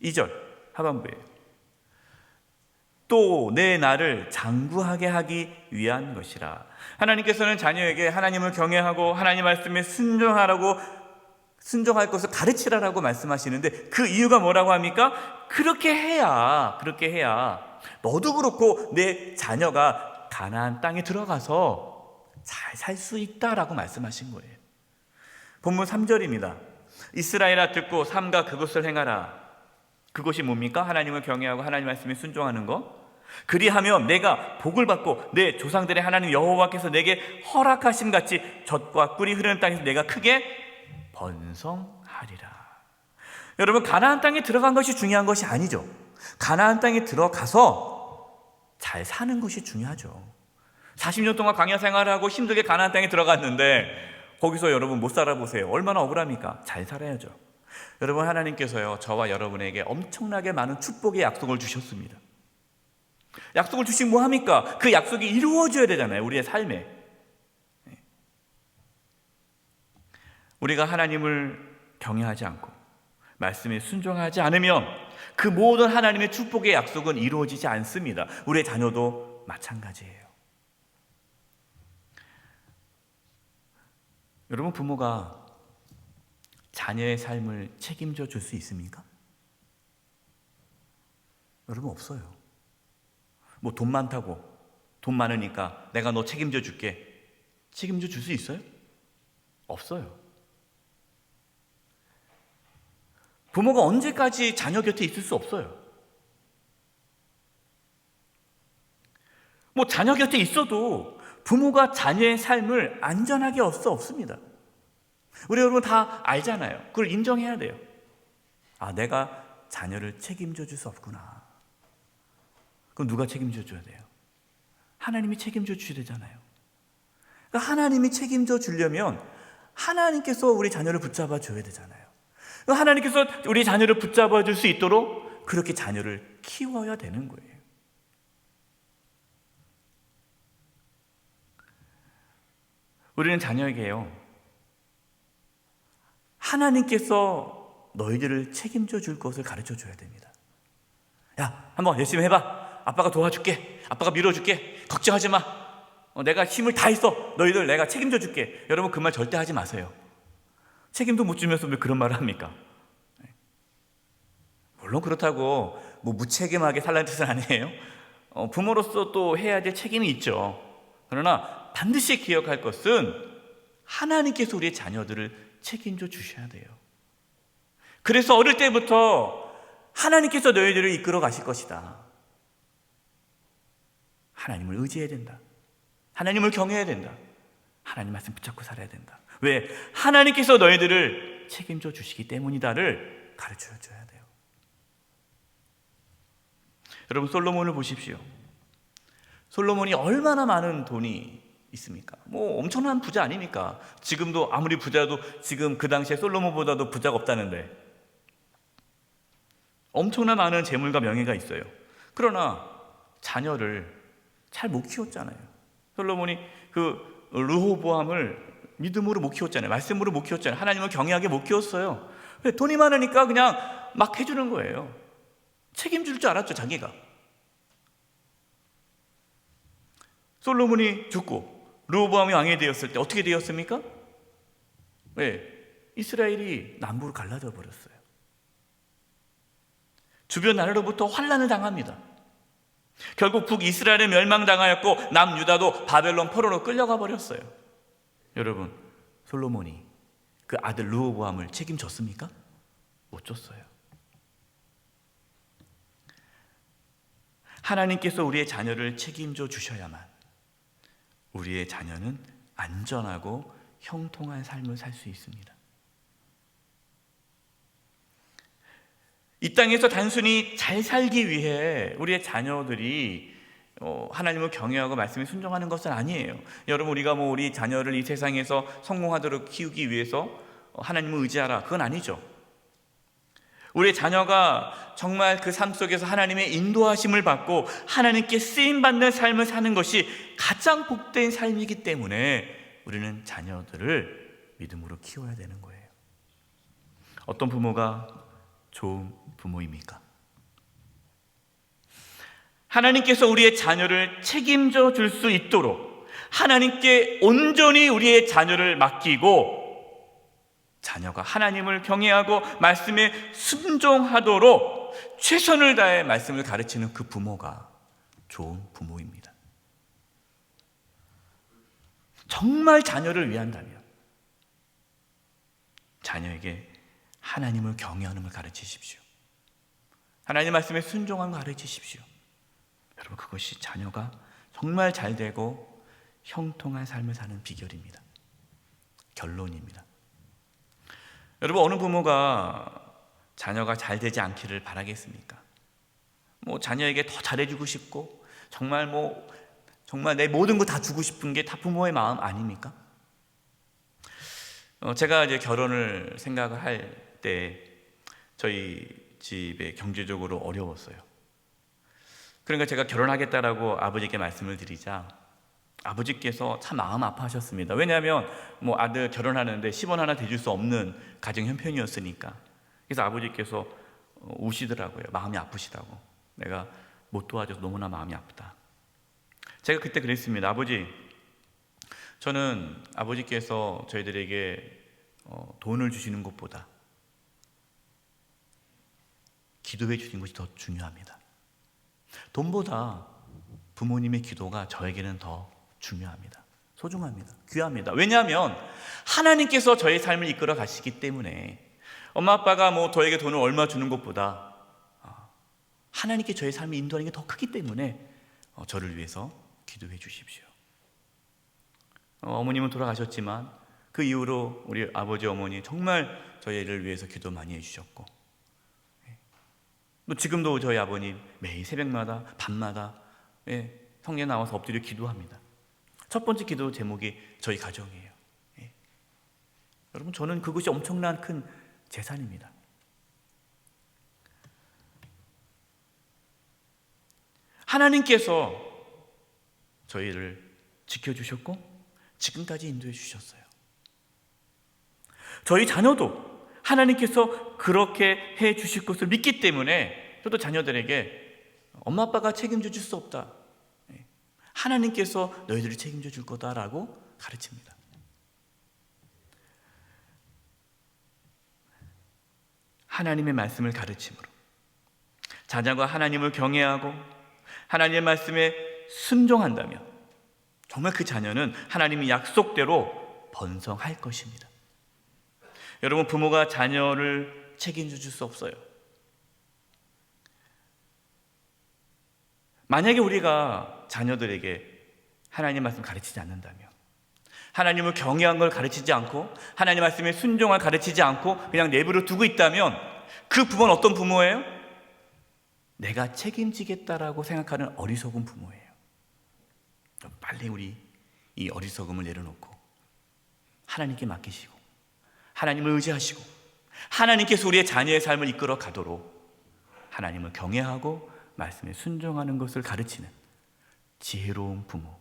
2절 하반부예요. 또 내 나를 장구하게 하기 위한 것이라. 하나님께서는 자녀에게 하나님을 경외하고 하나님 말씀에 순종할 것을 가르치라라고 말씀하시는데 그 이유가 뭐라고 합니까? 그렇게 해야 너도 그렇고 내 자녀가 가나안 땅에 들어가서 잘 살 수 있다라고 말씀하신 거예요. 본문 3절입니다. 이스라엘아 듣고 삼가 그것을 행하라. 그것이 뭡니까? 하나님을 경외하고 하나님 말씀에 순종하는 거. 그리하면 내가 복을 받고 내 조상들의 하나님 여호와께서 내게 허락하심 같이 젖과 꿀이 흐르는 땅에서 내가 크게 번성하리라. 여러분 가나안 땅에 들어간 것이 중요한 것이 아니죠. 가나안 땅에 들어가서 잘 사는 것이 중요하죠. 40년 동안 광야 생활하고 힘들게 가나안 땅에 들어갔는데 거기서 여러분 못 살아보세요. 얼마나 억울합니까? 잘 살아야죠. 여러분 하나님께서요 저와 여러분에게 엄청나게 많은 축복의 약속을 주셨습니다. 약속을 주시면 뭐합니까? 그 약속이 이루어져야 되잖아요. 우리의 삶에. 우리가 하나님을 경외하지 않고 말씀에 순종하지 않으면 그 모든 하나님의 축복의 약속은 이루어지지 않습니다. 우리의 자녀도 마찬가지예요. 여러분 부모가 자녀의 삶을 책임져 줄 수 있습니까? 여러분 없어요. 뭐 돈 많다고 돈 많으니까 내가 너 책임져 줄게. 책임져 줄 수 있어요? 없어요. 부모가 언제까지 자녀 곁에 있을 수 없어요. 뭐 자녀 곁에 있어도 부모가 자녀의 삶을 안전하게 할 수 없습니다. 우리 여러분 다 알잖아요. 그걸 인정해야 돼요. 내가 자녀를 책임져 줄 수 없구나. 그럼 누가 책임져 줘야 돼요? 하나님이 책임져 주셔야 되잖아요. 그러니까 하나님이 책임져 주려면 하나님께서 우리 자녀를 붙잡아 줘야 되잖아요. 그러니까 하나님께서 우리 자녀를 붙잡아 줄 수 있도록 그렇게 자녀를 키워야 되는 거예요. 우리는 자녀에게요 하나님께서 너희들을 책임져 줄 것을 가르쳐 줘야 됩니다. 야, 한번 열심히 해봐. 아빠가 도와줄게. 아빠가 밀어줄게. 걱정하지 마. 내가 힘을 다했어. 너희들 내가 책임져 줄게. 여러분 그 말 절대 하지 마세요. 책임도 못 주면서 왜 그런 말을 합니까? 물론 그렇다고 뭐 무책임하게 살라는 뜻은 아니에요. 부모로서 또 해야 될 책임이 있죠. 그러나 반드시 기억할 것은 하나님께서 우리의 자녀들을 책임져 주셔야 돼요. 그래서 어릴 때부터 하나님께서 너희들을 이끌어 가실 것이다. 하나님을 의지해야 된다. 하나님을 경외해야 된다. 하나님 말씀 붙잡고 살아야 된다. 왜? 하나님께서 너희들을 책임져 주시기 때문이다를 가르쳐 줘야 돼요. 여러분 솔로몬을 보십시오. 솔로몬이 얼마나 많은 돈이 있습니까? 뭐 엄청난 부자 아닙니까? 지금도 아무리 부자도 지금 그 당시에 솔로몬보다도 부자가 없다는데 엄청난 많은 재물과 명예가 있어요. 그러나 자녀를 잘 못 키웠잖아요. 솔로몬이 그 르호보암을 믿음으로 못 키웠잖아요. 말씀으로 못 키웠잖아요. 하나님을 경외하게 못 키웠어요. 돈이 많으니까 그냥 막 해주는 거예요. 책임질 줄 알았죠, 자기가. 솔로몬이 죽고 르호보암이 왕이 되었을 때 어떻게 되었습니까? 왜? 이스라엘이 남부로 갈라져 버렸어요. 주변 나라로부터 환난을 당합니다. 결국 북이스라엘은 멸망당하였고 남유다도 바벨론 포로로 끌려가 버렸어요. 여러분, 솔로몬이 그 아들 르호보암을 책임졌습니까? 못 줬어요. 하나님께서 우리의 자녀를 책임져 주셔야만 우리의 자녀는 안전하고 형통한 삶을 살 수 있습니다. 이 땅에서 단순히 잘 살기 위해 우리의 자녀들이 하나님을 경외하고 말씀에 순종하는 것은 아니에요. 여러분, 우리가 우리 자녀를 이 세상에서 성공하도록 키우기 위해서 하나님을 의지하라, 그건 아니죠. 우리의 자녀가 정말 그 삶 속에서 하나님의 인도하심을 받고 하나님께 쓰임받는 삶을 사는 것이 가장 복된 삶이기 때문에 우리는 자녀들을 믿음으로 키워야 되는 거예요. 어떤 부모가 좋은 부모입니까? 하나님께서 우리의 자녀를 책임져 줄 수 있도록 하나님께 온전히 우리의 자녀를 맡기고 자녀가 하나님을 경외하고 말씀에 순종하도록 최선을 다해 말씀을 가르치는 그 부모가 좋은 부모입니다. 정말 자녀를 위한다면 자녀에게 하나님을 경외하는 걸 가르치십시오. 하나님 말씀에 순종하는 걸 가르치십시오. 여러분, 그것이 자녀가 정말 잘 되고 형통한 삶을 사는 비결입니다. 결론입니다. 여러분, 어느 부모가 자녀가 잘 되지 않기를 바라겠습니까? 자녀에게 더 잘해주고 싶고 정말 내 모든 거 다 주고 싶은 게 다 부모의 마음 아닙니까? 제가 이제 결혼을 생각을 할 때 저희 집에 경제적으로 어려웠어요. 그러니까 제가 결혼하겠다라고 아버지께 말씀을 드리자 아버지께서 참 마음 아파하셨습니다. 왜냐하면 아들 결혼하는데 10원 하나 대줄 수 없는 가정 형편이었으니까. 그래서 아버지께서 우시더라고요. 마음이 아프시다고. 내가 못 도와줘서 너무나 마음이 아프다. 제가 그때 그랬습니다. 아버지, 저는 아버지께서 저희들에게 돈을 주시는 것보다 기도해 주시는 것이 더 중요합니다. 돈보다 부모님의 기도가 저에게는 더 중요합니다. 소중합니다. 귀합니다. 왜냐하면 하나님께서 저의 삶을 이끌어 가시기 때문에 엄마 아빠가 저에게 돈을 얼마 주는 것보다 하나님께 저의 삶을 인도하는 게 더 크기 때문에 저를 위해서 기도해 주십시오. 어머님은 돌아가셨지만 그 이후로 우리 아버지 어머니 정말 저희를 위해서 기도 많이 해주셨고 지금도 저희 아버님 매일 새벽마다 밤마다 성경에 나와서 엎드려 기도합니다. 첫 번째 기도 제목이 저희 가정이에요. 여러분, 저는 그것이 엄청난 큰 재산입니다. 하나님께서 저희를 지켜주셨고 지금까지 인도해 주셨어요. 저희 자녀도 하나님께서 그렇게 해 주실 것을 믿기 때문에 저도 자녀들에게 엄마 아빠가 책임져 줄 수 없다. 하나님께서 너희들을 책임져 줄 거다라고 가르칩니다. 하나님의 말씀을 가르침으로 자녀가 하나님을 경외하고 하나님의 말씀에 순종한다면 정말 그 자녀는 하나님의 약속대로 번성할 것입니다. 여러분, 부모가 자녀를 책임져 줄 수 없어요. 만약에 우리가 자녀들에게 하나님 말씀 가르치지 않는다면, 하나님을 경외한 걸 가르치지 않고 하나님 말씀에 순종을 가르치지 않고 그냥 내버려 두고 있다면 그 부모는 어떤 부모예요? 내가 책임지겠다라고 생각하는 어리석은 부모예요. 빨리 우리 이 어리석음을 내려놓고 하나님께 맡기시고 하나님을 의지하시고 하나님께서 우리의 자녀의 삶을 이끌어 가도록 하나님을 경외하고 말씀에 순종하는 것을 가르치는 지혜로운 부모,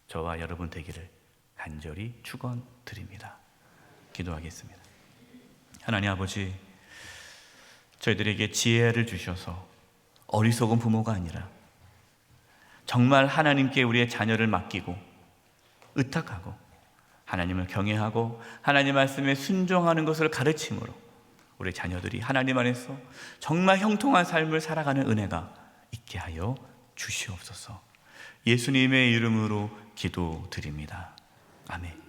저와 여러분 되기를 간절히 축원드립니다. 기도하겠습니다. 하나님 아버지, 저희들에게 지혜를 주셔서 어리석은 부모가 아니라 정말 하나님께 우리의 자녀를 맡기고 의탁하고 하나님을 경외하고 하나님 말씀에 순종하는 것을 가르침으로 우리 자녀들이 하나님 안에서 정말 형통한 삶을 살아가는 은혜가 있게 하여 주시옵소서. 예수님의 이름으로 기도드립니다. 아멘.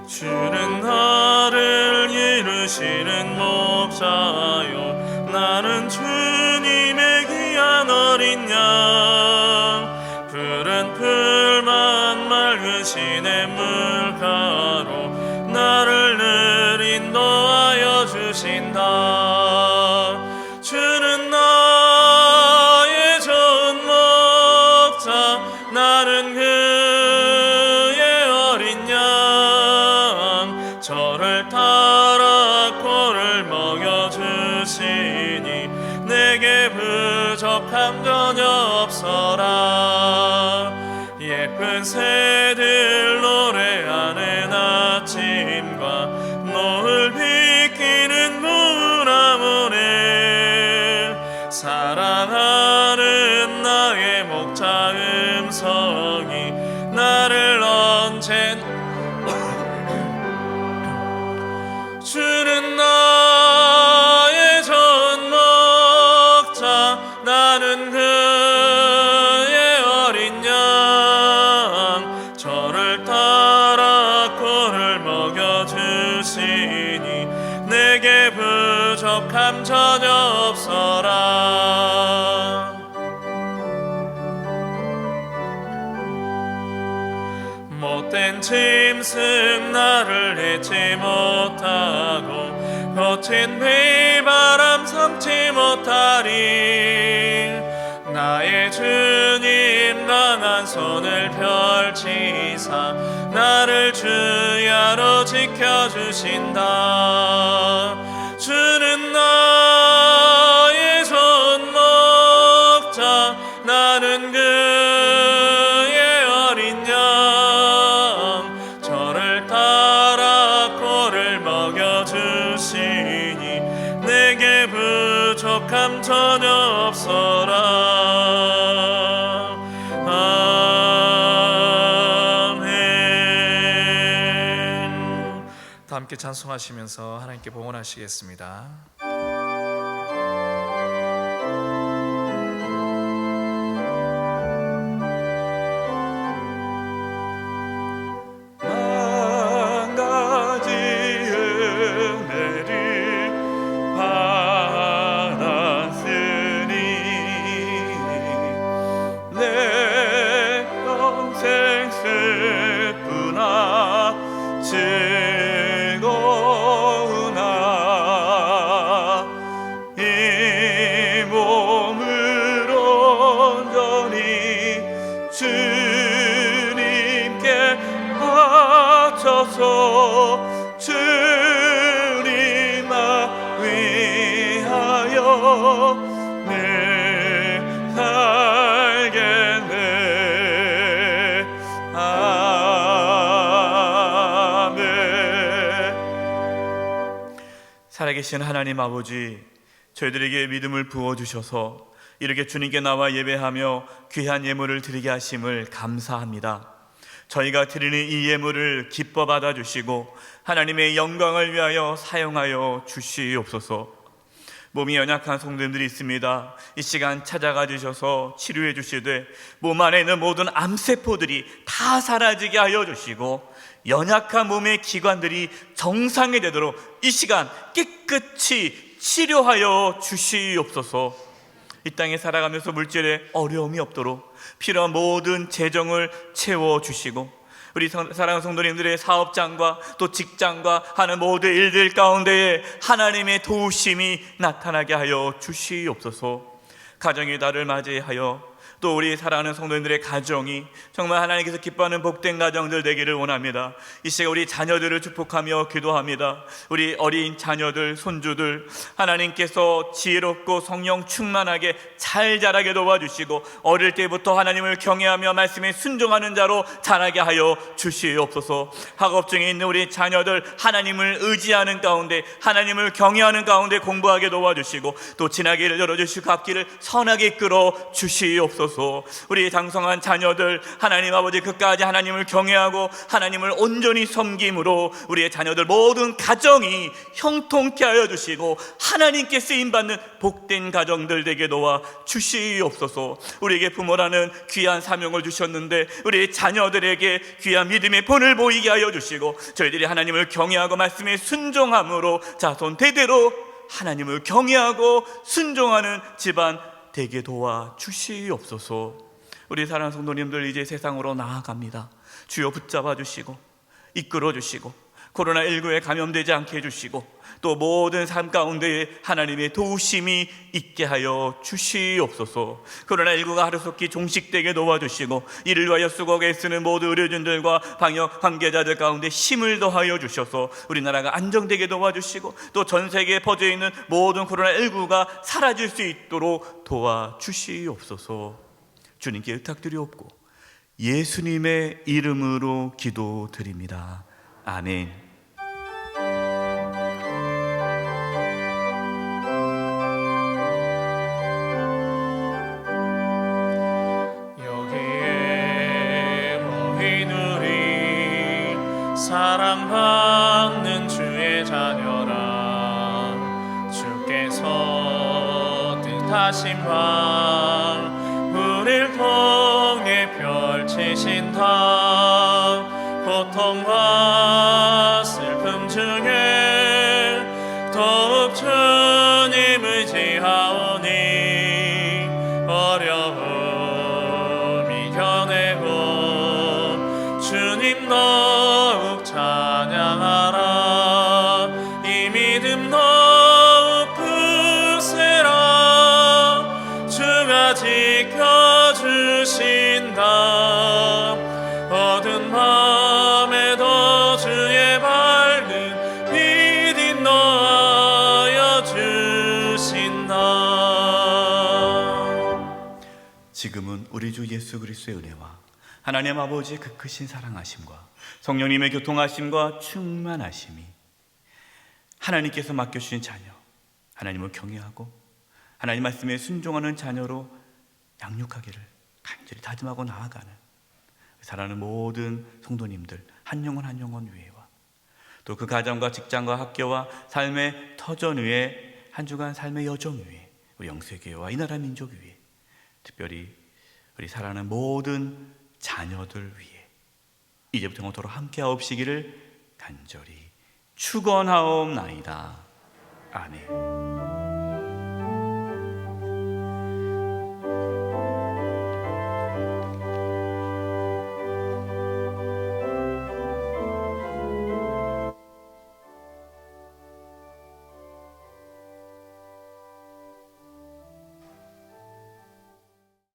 주는 나를 이루시는 목자요, 나는 주님의 귀한 어린 양. 푸른 풀만 맑은 시냇 물가로 나를 늘 인도하여 주신다. 주는 나의 좋은 목자, 나는 그의 어린 양. 저를 따라 꼴을 먹여주시니 내게 부족함 전혀 없어라. 예쁜 새들 노래하는 아침과 노을 비키는 무나무를 사랑하는 나의 목자 음성이 나를 언제나 주는 나의 좋은 목자, 나는 그의 어린 양. 저를 따라 꼴을 먹여주시니 내게 부족함 전혀 없어라. 못된 짐승 나를 잊지 못하고 거친 비바람 삼지 못하리. 나의 주님 강한 손을 펼치사 나를 주야로 지켜주신다. 주는 나의 좋은 목자, 나는 그의 어린 양. 저를 따라 꼴을 먹여주시니 내게 부족함 전혀 없어라. 아멘. 다 함께 찬송하시면서 하나님께 봉헌하시겠습니다. 한 가지 은혜를 받았으니 내 평생 슬프나 즐거우나 이 몸을 온전히 주님께 바쳐서 주님만 위하여 늘 살겠네. 아멘. 살아계신 하나님 아버지, 저희들에게 믿음을 부어주셔서 이렇게 주님께 나와 예배하며 귀한 예물을 드리게 하심을 감사합니다. 저희가 드리는 이 예물을 기뻐 받아주시고 하나님의 영광을 위하여 사용하여 주시옵소서. 몸이 연약한 성도님들이 있습니다. 이 시간 찾아가 주셔서 치료해 주시되 몸 안에 있는 모든 암세포들이 다 사라지게 하여 주시고 연약한 몸의 기관들이 정상이 되도록 이 시간 깨끗이 치료하여 주시옵소서. 이 땅에 살아가면서 물질에 어려움이 없도록 필요한 모든 재정을 채워주시고 우리 사랑하는 성도님들의 사업장과 또 직장과 하는 모든 일들 가운데에 하나님의 도우심이 나타나게 하여 주시옵소서. 가정의 달을 맞이하여 또 우리 사랑하는 성도님들의 가정이 정말 하나님께서 기뻐하는 복된 가정들 되기를 원합니다. 이 시간 우리 자녀들을 축복하며 기도합니다. 우리 어린 자녀들, 손주들 하나님께서 지혜롭고 성령 충만하게 잘 자라게 도와주시고 어릴 때부터 하나님을 경외하며 말씀에 순종하는 자로 자라게 하여 주시옵소서. 학업 중에 있는 우리 자녀들 하나님을 의지하는 가운데, 하나님을 경외하는 가운데 공부하게 도와주시고 또 지나기를 열어주시고 앞길을 선하게 이끌어 주시옵소서. 우리 장성한 자녀들 하나님 아버지 끝까지 하나님을 경외하고 하나님을 온전히 섬김으로 우리의 자녀들 모든 가정이 형통케 하여 주시고 하나님께 쓰임받는 복된 가정들 되게 도와 주시옵소서. 우리에게 부모라는 귀한 사명을 주셨는데 우리 자녀들에게 귀한 믿음의 본을 보이게 하여 주시고 저희들이 하나님을 경외하고 말씀에 순종함으로 자손 대대로 하나님을 경외하고 순종하는 집안 되게 도와 주시옵소서. 우리 사랑하는 성도님들 이제 세상으로 나아갑니다. 주여 붙잡아 주시고 이끌어 주시고 코로나19에 감염되지 않게 해주시고 또 모든 삶 가운데 하나님의 도우심이 있게 하여 주시옵소서. 코로나19가 하루속히 종식되게 도와주시고 이를 위하여 수고 애쓰는 모든 의료진들과 방역 관계자들 가운데 힘을 더하여 주셔서 우리나라가 안정되게 도와주시고 또 전 세계에 퍼져 있는 모든 코로나19가 사라질 수 있도록 도와주시옵소서. 주님께 의탁드리옵고 예수님의 이름으로 기도드립니다. 아멘. 여기에 모인 우리 사랑받는 주의 자녀라. 주께서 뜻하신 바 우릴 통해 펼치신다. 고통과 슬픔 중에 더욱 주님 의지하오니 어려움 이겨내고 주님 더욱 찬양하라. 이 믿음 더욱 굳세라. 주가 지켜주신다. 어두운 밤에도 주의 밝은 빛이 너하여 주신다. 지금은 우리 주 예수 그리스도의 은혜와 하나님 아버지의 그 크신 사랑하심과 성령님의 교통하심과 충만하심이 하나님께서 맡겨주신 자녀, 하나님을 경외하고 하나님 말씀에 순종하는 자녀로 양육하기를 간절히 다짐하고 나아가는 사랑하는 모든 성도님들 한 영혼 한 영혼 위에와 또 그 가정과 직장과 학교와 삶의 터전 위에 한 주간 삶의 여정 위에 우리 영세교회와 이 나라 민족 위에 특별히 우리 사랑하는 모든 자녀들 위에 이제부터 영원토록 함께하옵시기를 간절히 축원하옵나이다. 아멘.